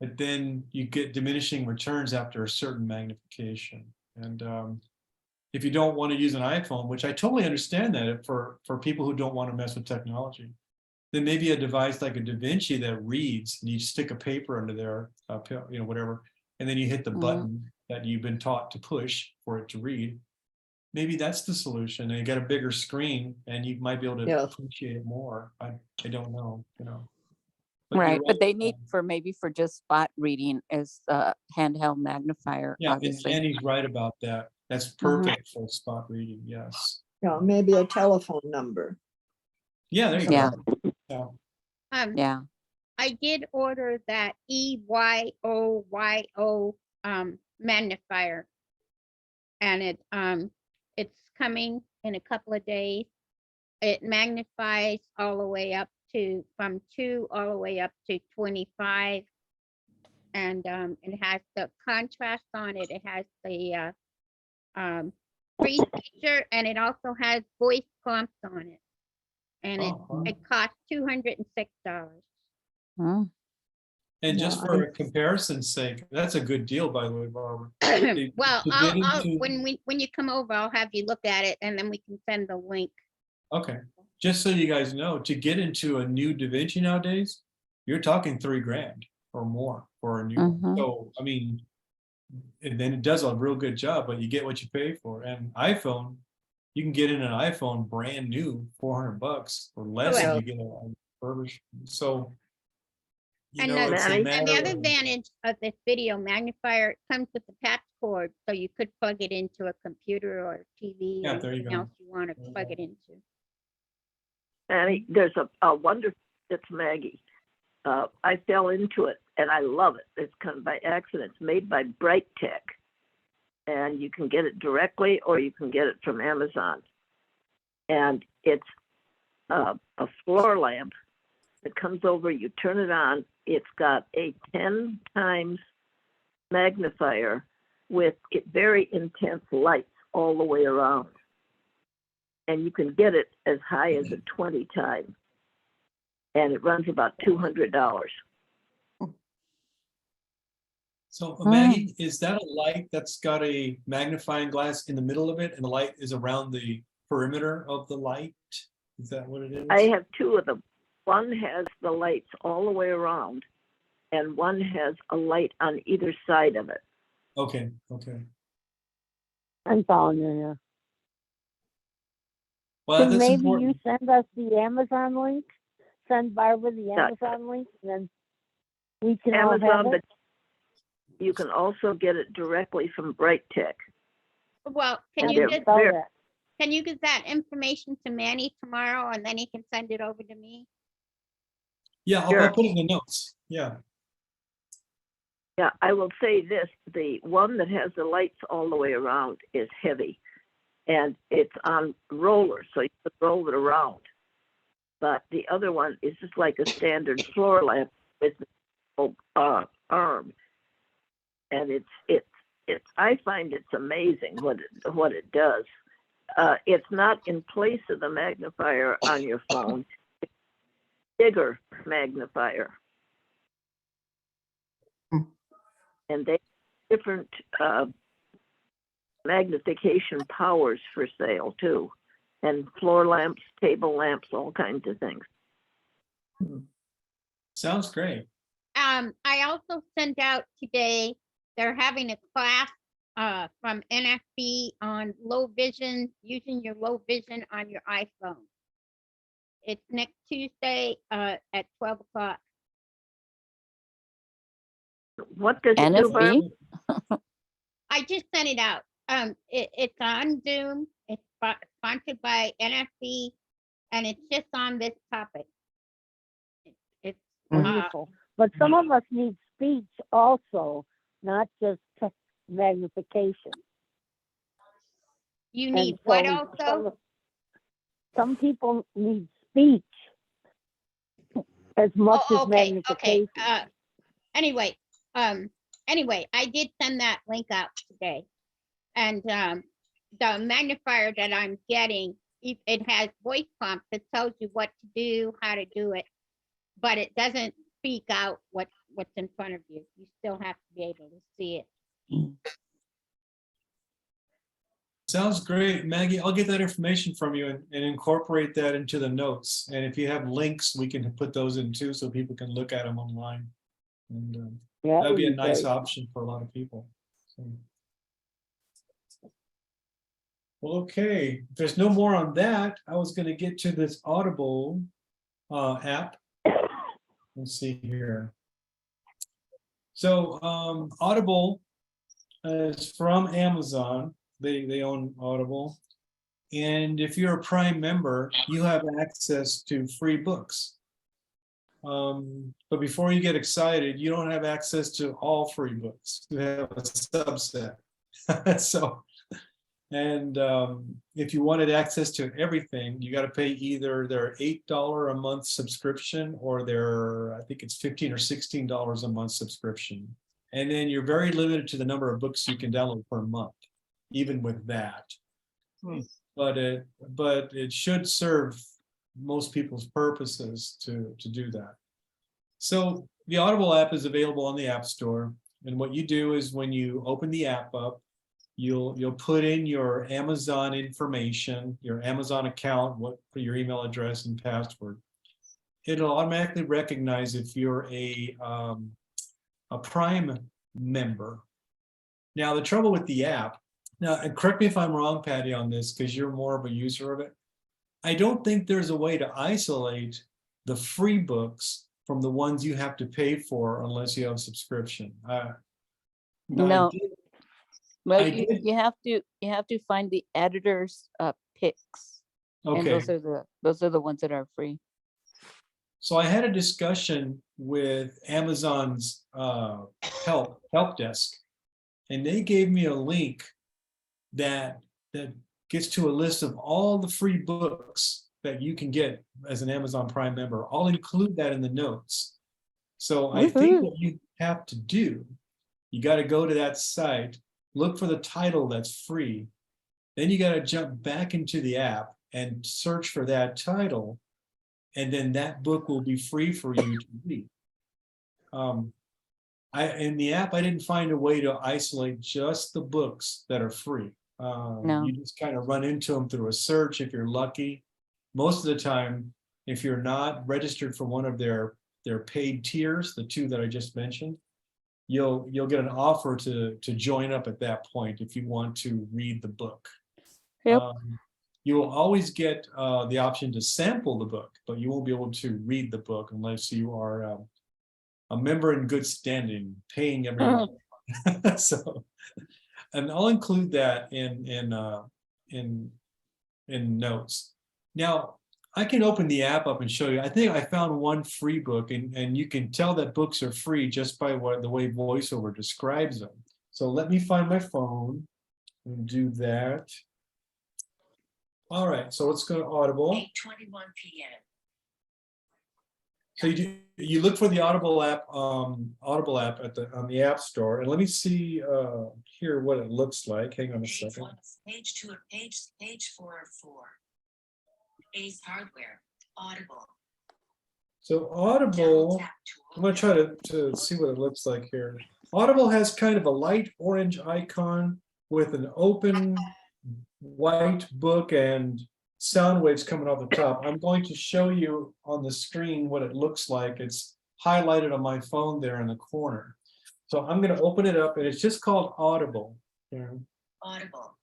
but then you get diminishing returns after a certain magnification. And if you don't want to use an iPhone, which I totally understand that for people who don't want to mess with technology, then maybe a device like a Da Vinci that reads, and you stick a paper under there, whatever, and then you hit the button that you've been taught to push for it to read. Maybe that's the solution. And you get a bigger screen, and you might be able to appreciate it more. I don't know, But Right, you're but they need for just spot reading as a handheld magnifier, Yeah, and obviously. Annie's right about that. That's perfect for spot reading. Yes. Yeah, maybe a telephone number. Yeah, there you Yeah. go. Yeah. I did order that EYOYO magnifier. And it's coming in a couple of days. It magnifies all the way up to from 2 all the way up to 25. And it has the contrast on it. It has the freeze feature, and it also has voice prompts on it. And it costs $206. Mm. And just Yeah, for a comparison's sake, that's a good deal, by the way, Barbara. Well, To I'll, get into- when you come over, I'll have you look at it, and then we can send the link. Okay, just so you guys know, to get into a new Da Vinci nowadays, you're talking $3,000 or more for a new one. So, I mean, and then it does a real good job, but you get what you pay for. And iPhone, you can get in an iPhone brand new, $400 or less if you get a refurbished. So, And it's a the matter other of- advantage of this video magnifier, it comes with the patch cord, so you could plug it into a computer or a TV Yeah, or there you anything go. else you want to plug it into. Annie, there's a wonderful, it's Maggie. I fell into it and I love it. It's kind of by accident. It's made by Bright Tech. And you can get it directly or you can get it from Amazon. And it's a floor lamp that comes over, you turn it on. It's got a 10 times magnifier with very intense lights all the way around. And you can get it as high as a 20 times. And it runs about $200. So Maggie, is that a light that's got a magnifying glass in the middle of it and the light is around the perimeter of the light? Is that what it is? I have 2 of them. One has the lights all the way around, and one has a light on either side of it. Okay. I'm following you here. Well, Can that's maybe important. you send us the Amazon link? Send Barbara the Yeah. Amazon link, and then we can all have Amazon, it. but you can also get it directly from Bright Tech. Well, can And you they're get Spell very- that. can you get that information to Manny tomorrow, and then he can send it over to me? Yeah, I'll Sure. put it in the notes. Yeah. Yeah, I will say this, the one that has the lights all the way around is heavy. And it's on rollers, so you can roll it around. But the other one is just like a standard floor lamp with a arm. And it's I find it's amazing what it does. It's not in place of the magnifier on your phone. It's a bigger magnifier. And they have different magnification powers for sale too, and floor lamps, table lamps, all kinds of things. Sounds great. I also sent out today, they're having a class from NFB on low vision, using your low vision on your iPhone. It's next Tuesday at 12 o'clock. What does it do, Barb? NFB? I just sent it out. It's on Zoom. It's sponsored by NFB, and it's just on this topic. Wonderful. But some of us need speech also, not just magnification. You And need what so also? some people need speech as much Oh, as okay, magnification. Anyway, anyway, I did send that link out today. And, the magnifier that I'm getting, it has voice prompts that tells you what to do, how to do it, but it doesn't speak out what's in front of you. You still have to be able to see it. Sounds great, Maggie. I'll get that information from you and incorporate that into the notes. And if you have links, we can put those in too, so people can look at them online. And Yeah, that'd be a would nice great. option for a lot of people. So. Well, okay, if there's no more on that, I was going to get to this Audible app. Let's see here. So Audible is from Amazon. They own Audible. And if you're a Prime member, you have access to free books. But before you get excited, you don't have access to all free books. You have a subset. So, and if you wanted access to everything, you got to pay either their $8 a month subscription or their, I think it's $15 or $16 a month subscription. And then you're very limited to the number of books you can download per month, even with that. But it should serve most people's purposes to do that. So the Audible app is available on the App Store. And what you do is when you open the app up, you'll put in your Amazon information, your Amazon account, your email address and password. It'll automatically recognize if you're a Prime member. Now, the trouble with the app, now, and correct me if I'm wrong, Patty, on this, because you're more of a user of it. I don't think there's a way to isolate the free books from the ones you have to pay for unless you have a subscription. No. Well, I you, did- you have to find the editor's picks. And Okay, those are the ones that are free. so I had a discussion with Amazon's help desk, and they gave me a link that gets to a list of all the free books that you can get as an Amazon Prime member. I'll include that in the notes. So I think what you have to do, you got to go to that site, look for the title that's free. Then you got to jump back into the app and search for that title. And then that book will be free for you to read. In the app, I didn't find a way to isolate just the books that are free. No. You just kind of run into them through a search if you're lucky. Most of the time, if you're not registered for one of their paid tiers, the two that I just mentioned, you'll get an offer to join up at that point if you want to read the book. Yep. You will always get the option to sample the book, but you won't be able to read the book unless you are a member in good standing, paying every month. So, and I'll include that in notes. Now, I can open the app up and show you. I think I found one free book, and you can tell that books are free just by the way VoiceOver describes them. So let me find my phone and do that. All right, so let's go to Audible. 8:21 p.m. So you look for the Audible app on the App Store, and let me see here what it looks like. Hang on a Page second. 1, page 2, page 4 of 4. Ace Hardware, Audible. So Audible, I'm going to try to see what it looks like here. Audible has kind of a light orange icon with an open white book and sound waves coming off the top. I'm going to show you on the screen what it looks like. It's highlighted on my phone there in the corner. So I'm going to open it up, and it's just called Audible. Yeah. Audible.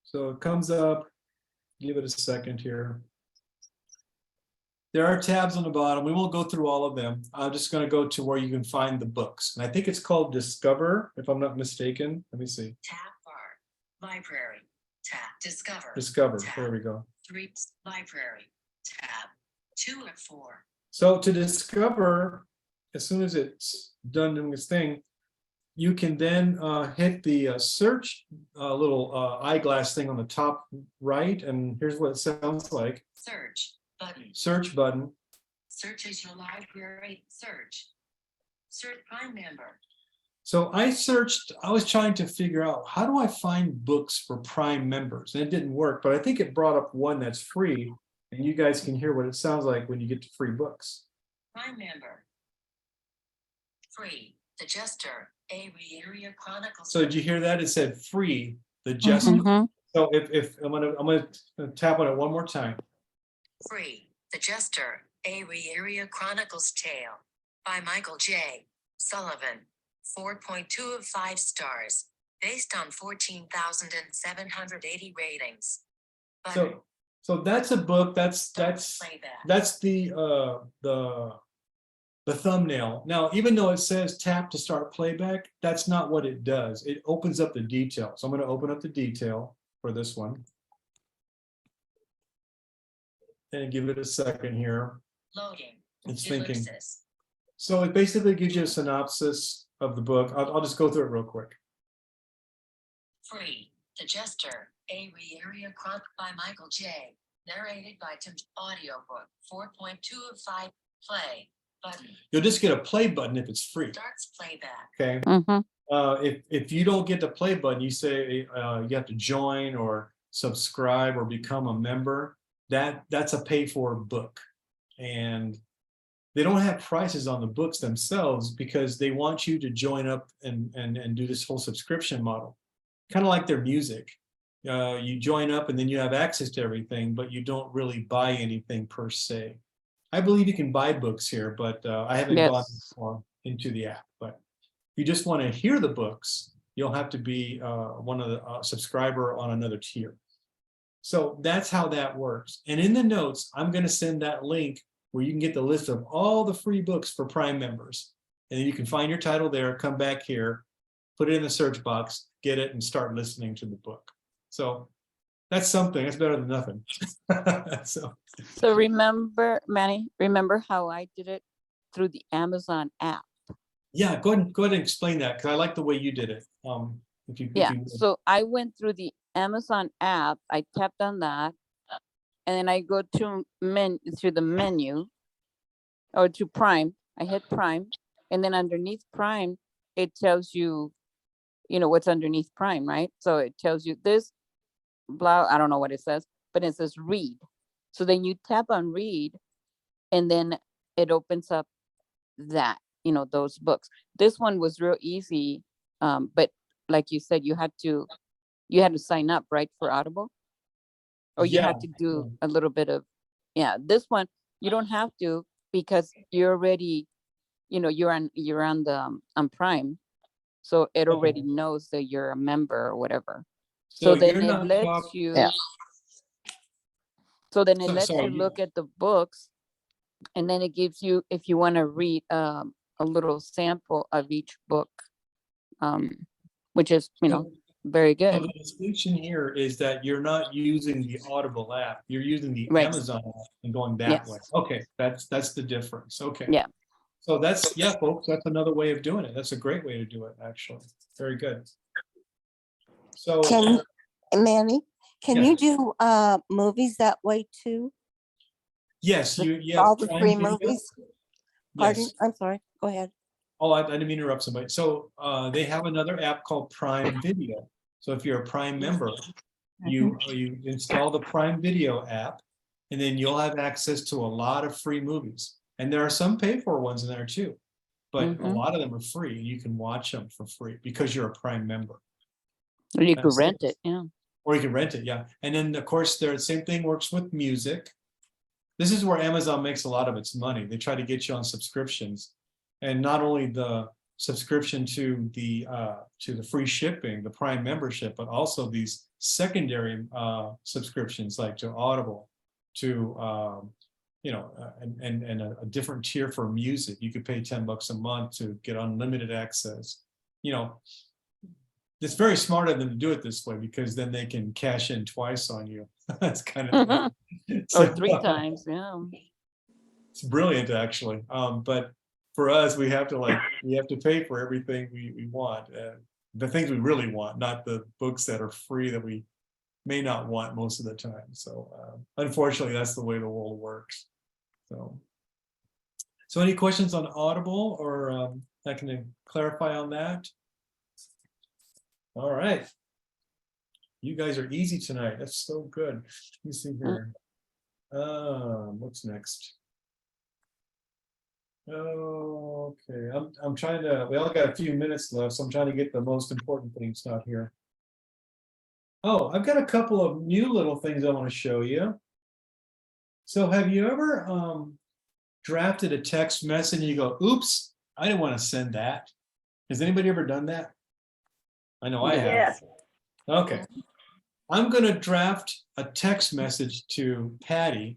So it comes up, give it a second here. There are tabs on the bottom. We won't go through all of them. I'm just going to go to where you can find the books. And I think it's called Discover, if I'm not mistaken. Let me see. Tab bar. Library. Tab. Discover. Discover, Tab. there we go. 3. Library. Tab. 2 of 4. So to discover, as soon as it's done doing its thing, you can then hit the search little eyeglass thing on the top right, and here's what it sounds like. Search. Button. Search button. Search as your library. Search. Search Prime member. So I was trying to figure out, how do I find books for Prime members? And it didn't work, but I think it brought up one that's free, and you guys can hear what it sounds like when you get to free books. Prime member. Free. The Jester. Area Chronicles. So did you hear that? It said free, the Jester. Mhm. So if I'm gonna tap on it one more time. Free. The Jester. Area Chronicles Tale. By Michael J. Sullivan. 4.2 of 5 stars. Based on 14,780 ratings. Button. So that's a book. That's Playback. that's the thumbnail. Now, even though it says tap to start playback, that's not what it does. It opens up the detail. So I'm going to open up the detail for this one. And give it a second here. Loading. It's thinking. Ellipsis. So it basically gives you a synopsis of the book. I'll just go through it real quick. Free. The Jester. Area Chronicles by Michael J. Narrated by Tim. Audiobook. 4.2 of 5. Play. Button. You'll just get a play button if it's free. Starts playback. Okay. Mhm. If you don't get the play button, you say you have to join or subscribe or become a member. That's a pay for book, and they don't have prices on the books themselves because they want you to join up and do this whole subscription model, kind of like their music. You join up and then you have access to everything, but you don't really buy anything per se. I believe you can buy books here, but I haven't gone into the app. But if you just want to hear the books, you'll have to be one of the subscriber on another tier. So that's how that works. And in the notes, I'm going to send that link where you can get the list of all the free books for Prime members. And then you can find your title there, come back here, put it in the search box, get it, and start listening to the book. So that's something. That's better than nothing. So remember, Manny, remember how I did it through the Amazon app? Yeah, go ahead and explain that, because I like the way you did it. So I went through the Amazon app, I tapped on that, and then I go to through the menu or to Prime. I hit Prime, and then underneath Prime, it tells you, what's underneath Prime, right? So it tells you this, blah, I don't know what it says, but it says read. So then you tap on read, and then it opens up that, those books. This one was real easy, but like you said, you had to sign up, right, for Audible, or you had to do a little bit of, this one you don't have to, because you're already, you're on the on Prime, so it already knows that you're a member or whatever. So then it lets you. So then it lets you look at the books, and then it gives you, if you want to read a little sample of each book, which is, very good. So the distinction here is that you're not using the Audible app, you're using the Amazon app and going that way. Okay, that's the difference. Okay. Yeah. So that's, folks, that's another way of doing it. That's a great way to do it, actually. Very good. So Manny, can you do movies that way too? yes, All the free movies? Pardon? Yes. I'm sorry, go ahead. Oh, I didn't mean to interrupt somebody. So they have another app called Prime Video. So if you're a Prime member, you install the Prime Video app, and then you'll have access to a lot of free movies. And there are some pay-for ones in there too, but a lot of them are free. You can watch them for free because you're a Prime member. Or you can rent it, Or you can rent it, And then, of course, the same thing works with music. This is where Amazon makes a lot of its money. They try to get you on subscriptions, and not only the subscription to the free shipping, the Prime membership, but also these secondary subscriptions, like to Audible, to and a different tier for music. You could pay $10 a month to get unlimited access. It's very smart of them to do it this way, because then they can cash in twice on you. That's kind of Or 3 times, yeah. it's brilliant actually. But for us, we have to pay for everything we want, the things we really want, not the books that are free that we may not want most of the time. So unfortunately, that's the way the world works. So any questions on Audible, or I can clarify on that? All right. You guys are easy tonight. That's so good. Let me see here. What's next? Okay, I'm trying to, we all got a few minutes left, so I'm trying to get the most important things out here. Oh, I've got a couple of new little things I want to show you. So have you ever drafted a text message and you go, oops, I didn't want to send that? Has anybody ever done that? I know I have. Yes. Okay. I'm going to draft a text message to Patty,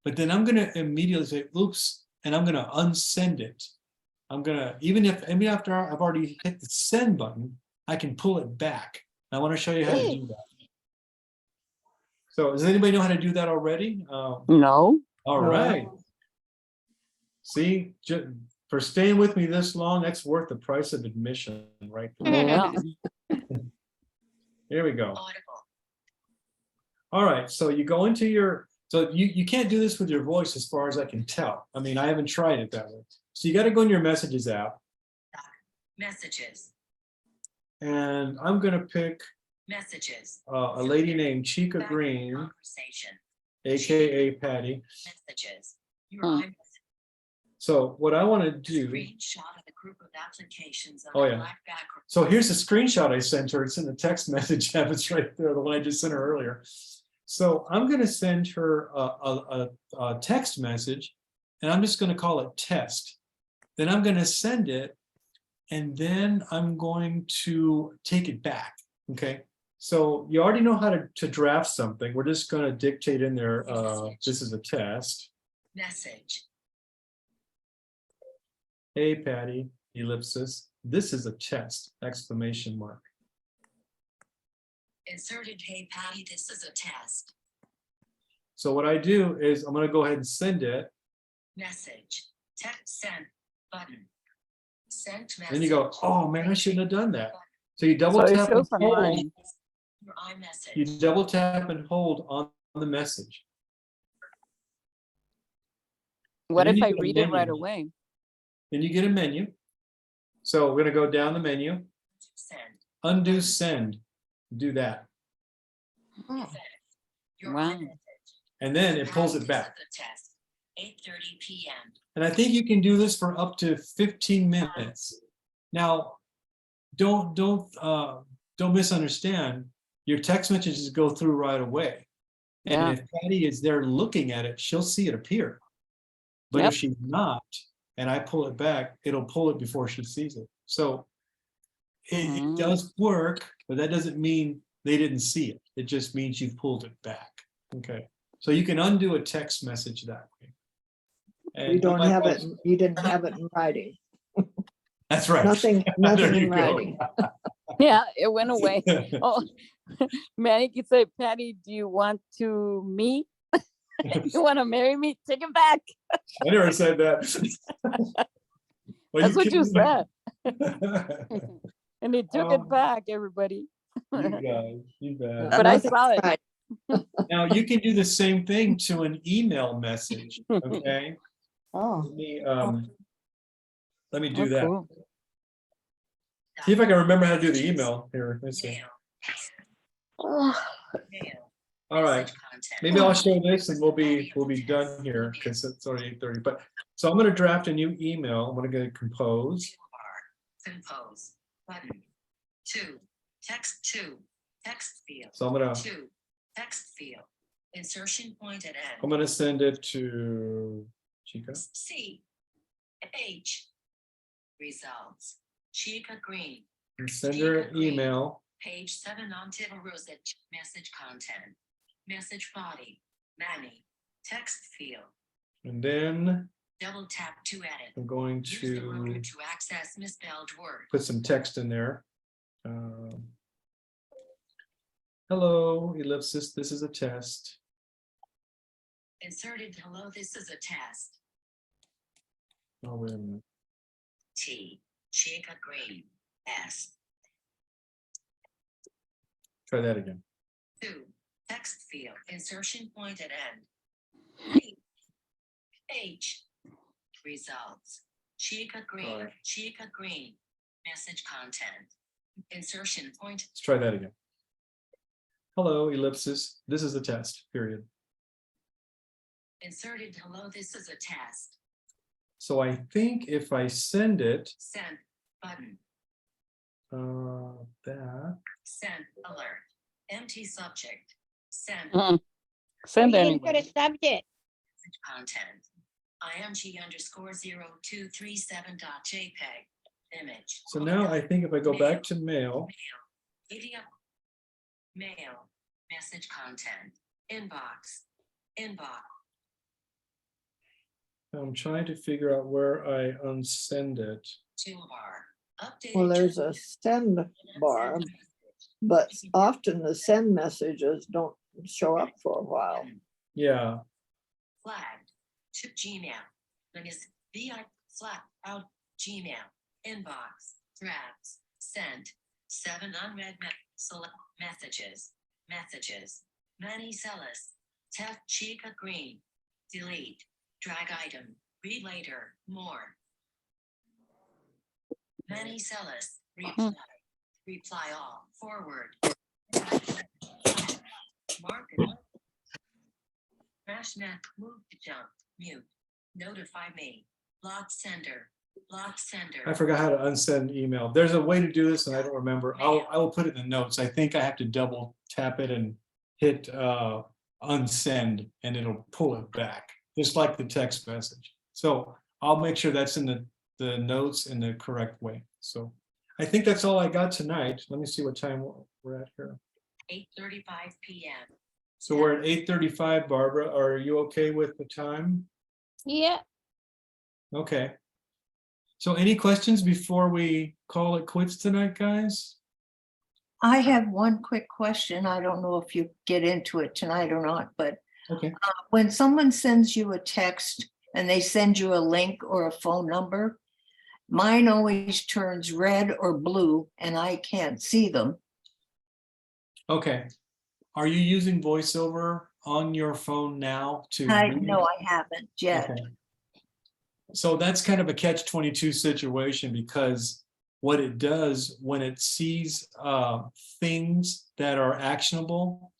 but then I'm going to immediately say, oops, and I'm going to unsend it. I'm going to, even after I've already hit the send button, I can pull it back. I want to show you how to do that. So does anybody know how to do that already? No. All right. See, for staying with me this long, that's worth the price of admission, right? Yeah. Here we go. Audible. All right, so you go into your, so you can't do this with your voice as far as I can tell. I mean, I haven't tried it that way. So you got to go in your Messages app. Messages. And I'm going to pick Messages. a lady named Chica Back Green, Conversation. AKA Patty. Messages. Your Hmm. iMessage. So what I want to do, Screenshot of a group of applications on Oh, a yeah. black background. so here's the screenshot I sent her. It's in the text message app. It's right there, the one I just sent her earlier. So I'm going to send her a text message, and I'm just going to call it test. Then I'm going to send it, and then I'm going to take it back. Okay. So you already know how to draft something. We're just going to dictate in there. This is a test. Message. Hey, Patty, ellipsis. This is a test, exclamation mark. Inserted. Hey Patty, this is a test. So what I do is I'm going to go ahead and send it. Message. Text send button. Sent message. Then you go, oh man, I shouldn't have done that. So you double So it tap and shows on hold. mine. Your iMessage. You double tap and hold on the message. What then if you I get a read it right menu. away? Then you get a menu. So we're going to go down the menu. Send. Undo send. Do that. Your Wow. iMessage. And then it pulls it This back. is the test. 8:30 p.m. And I think you can do this for up to 15 minutes. Now, don't misunderstand. Your text messages go through right away. And Yeah. if Patty is there looking at it, she'll see it appear. But Yep. if she's not, and I pull it back, it'll pull it before she sees it. So it does work, but that doesn't mean they didn't see it. It just means you pulled it back. Okay. So you can undo a text message that way. And You don't like have I- it, you didn't have it in writing. That's right. Nothing There you in go. writing. Yeah, it went away. Oh, Manny could say, Patty, do you want to meet? You want to marry me? Take it back. I never said that. Well, That's what you kidding me? said. And they took Oh. it back, everybody. You guys, you bet. But I Nothing saw it. right. Now you can do the same thing to an email message. Okay. Oh, Let me do Oh, that. cool. See if I can remember how to do the email here. Let's see. Mail. Oh, Mail. All right. Message content. Maybe I'll show this and we'll be done here because it's already 8:30. But so I'm going to draft a new email. I'm going to go compose. Toolbar. Compose. Button. 2. Text 2. Text field. So I'm going to 2. Text field. Insertion point at I'm end. going to send it to Chica. C. H. Results. Chica Green. And send her an email. Page 7 on Tiddleroo's message content. Message body. Manny. Text field. And then Double tap to edit. I'm going Use the rotor to to access misspelled word. put some text in there. Hello, ellipsis, this is a test. Inserted hello, this is a test. Oh, wait a minute. T. Chica green. S. Try that again. 2. Text field. Insertion point at end. H. Results. Chica green. Alright. Chica green. Message content. Insertion point. Let's try that again. Hello, ellipsis, this is a test, period. Inserted hello, this is a test. So I think if I send it, Send button. that, Send alert. Empty subject. Send Send You didn't put anyway. a subject. message content. img_02377.jpg. Image. so now I think if I go back to mail, Media. Mail. Message content. Inbox. Inbox. I'm trying to figure out where I unsend it. Toolbar. Updated. Well, there's a send bar, but often the send messages don't show up for a while. Yeah, Flagged. To Gmail. Then is VI flag out Gmail. Inbox. Drafts. Sent. 7 unread select messages. Messages. Many Celis. Tef Chica green. Delete. Drag item. Read later. More. Many Celis. Reply. Reply all. Forward. Market. Crash net. Move to jump. Mute. Notify me. Block sender. Block sender. I forgot how to unsend email. There's a way to do this and I don't remember. I will put it in the notes. I think I have to double tap it and hit unsend and it'll pull it back, just like the text message. So I'll make sure that's in the notes in the correct way. So I think that's all I got tonight. Let me see what time we're at here. 8:35 p.m. So we're at 8:35, Barbara. Are you okay with the time? Yeah. Okay. So any questions before we call it quits tonight, guys? I have one quick question. I don't know if you get into it tonight or not, but Okay. when someone sends you a text and they send you a link or a phone number, mine always turns red or blue and I can't see them. Okay. Are you using VoiceOver on your phone now to? No, I haven't yet. Okay. So that's kind of a catch-22 situation because what it does when it sees things that are actionable,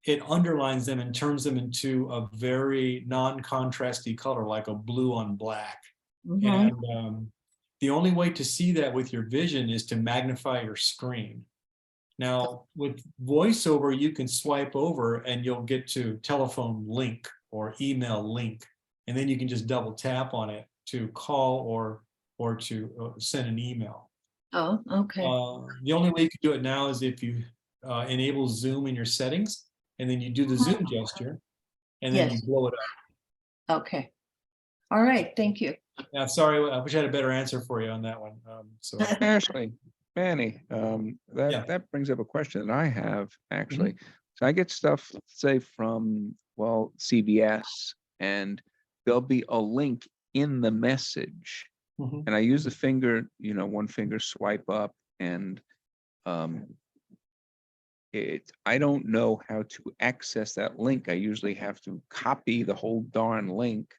it underlines them and turns them into a very non-contrasty color, like a blue on black. Mhm. And the only way to see that with your vision is to magnify your screen. Now, with VoiceOver, you can swipe over and you'll get to telephone link or email link. And then you can just double tap on it to call or to send an email. Oh, okay. The only way you can do it now is if you enable Zoom in your settings, and then you do the Zoom gesture, and then you Yes. blow it up. Okay. All right, thank you. Yeah, sorry, I wish I had a better answer for you on that one. So Ashley, Manny, Yeah. that brings up a question that I have, actually. So I get stuff, say, from, well, CBS, and there'll be a link in the message. Mhm. And I use the finger, one finger swipe up, and I don't know how to access that link. I usually have to copy the whole darn link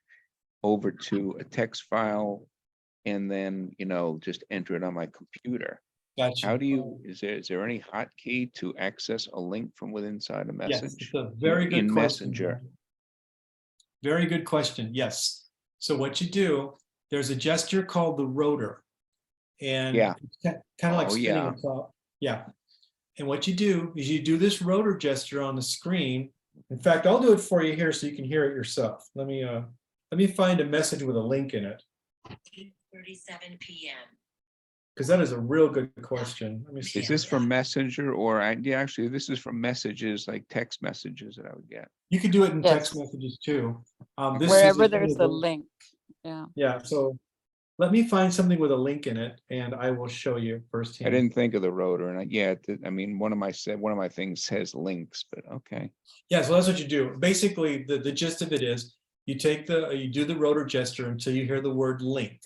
over to a text file and then, just enter it on my computer. Gotcha. How do you, is there any hotkey to access a link from within inside a Yes, message? it's a very good In question. Messenger. Very good question. Yes. So what you do, there's a gesture called the rotor. And Yeah. it's kind of like Oh, spinning yeah. a top. Yeah. And what you do is you do this rotor gesture on the screen. In fact, I'll do it for you here so you can hear it yourself. Let me find a message with a link in it, 8:37 p.m. because that is a real good question. Let me see. Is this from Messenger or, yeah, actually, this is from messages, like text messages that I would get. You could do it in Yes. text messages too. This is Wherever one there's of a the- link. Yeah. Yeah, so Let me find something with a link in it and I will show you I firsthand. didn't think of the rotor, and yeah, I mean, one of my things says links, but okay. Yeah, so that's what you do. Basically, the gist of it is you do the rotor gesture until you hear the word link.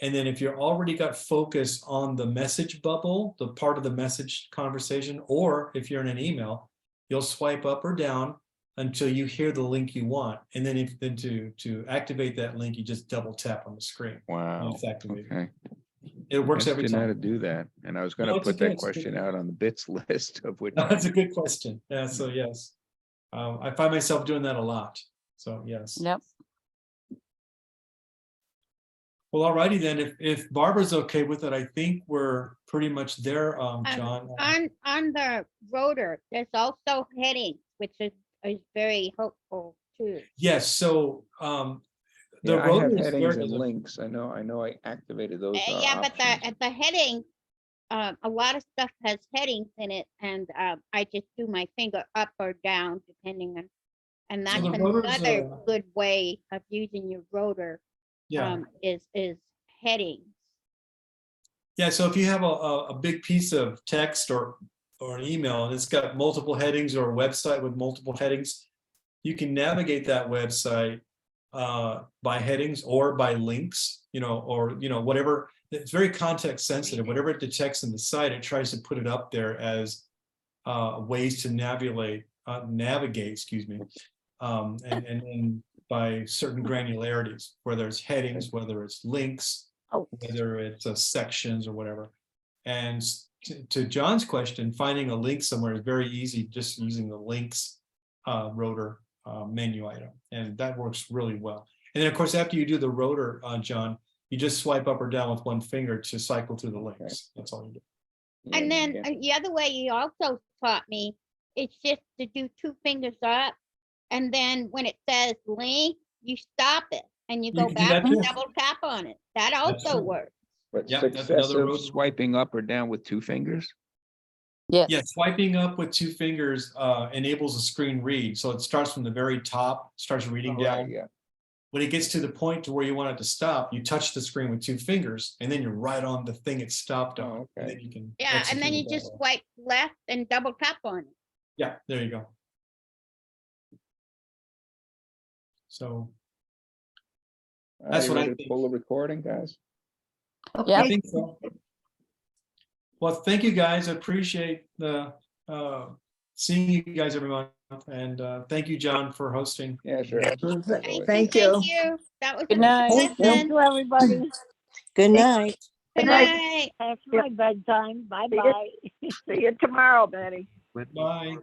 And then if you're already got focus on the message bubble, the part of the message conversation, or if you're in an email, you'll swipe up or down until you hear the link you want. And then to activate that link, you just double tap on the screen. Wow, It's activated. okay. It works I every didn't know how to time. do that, and I was No, gonna it's put okay, that it's a good question one. out on the bits list of which. That's a good question. Yeah, so yes. I find myself doing that a lot. So yes. Yep. Well, alrighty then, if Barbara's okay with it, I think we're pretty much there, John. On the rotor, there's also headings, which is very helpful too. Yes, so the Yeah, I rotor have is headings very, and links. I know I activated those. Yeah, but options. the heading, a lot of stuff has headings in it, and I just do my finger up or down depending on, and So that's the rotor's, another good way of using your rotor. yeah. Is headings. Yeah, so if you have a big piece of text or an email and it's got multiple headings or a website with multiple headings, you can navigate that website by headings or by links, or whatever. It's very context sensitive. Whatever it detects in the site, it tries to put it up there as ways to navigate, excuse me, and by certain granularities, whether it's headings, whether it's links, Oh. whether it's sections or whatever. And to John's question, finding a link somewhere is very easy, just using the links rotor menu item, and that works really well. And then of course, after you do the rotor, John, you just swipe up or down with one finger to cycle through the links. That's all you do. Yeah, And then yeah. the other way you also taught me, it's just to do 2 fingers up. And then when it says link, you stop it and you You go can do back that and too. double tap on it. That That's also true. works. But Yep, that's another successive rotor. swiping up or down with 2 fingers. Yes. Yeah, swiping up with 2 fingers enables a screen read. So it starts from the very top, starts reading Oh, right, down. yeah. When it gets to the point to where you want it to stop, you touch the screen with 2 fingers, and then you're right on the thing it stopped on. Oh, And okay. then you can Yeah, and execute then it you that just way. swipe left and double tap on it. Yeah, there you go. So that's You what I ready to think. pull the recording, guys? I Okay, think so. Well, thank you guys. I appreciate the seeing you guys every month, and thank you, John, for hosting. Yeah, sure. Thank Thank you. you. That was Good a night. good Thank lesson. you, everybody. Good night. Good night. Past my bedtime. Bye-bye. See you tomorrow, Betty. Bye.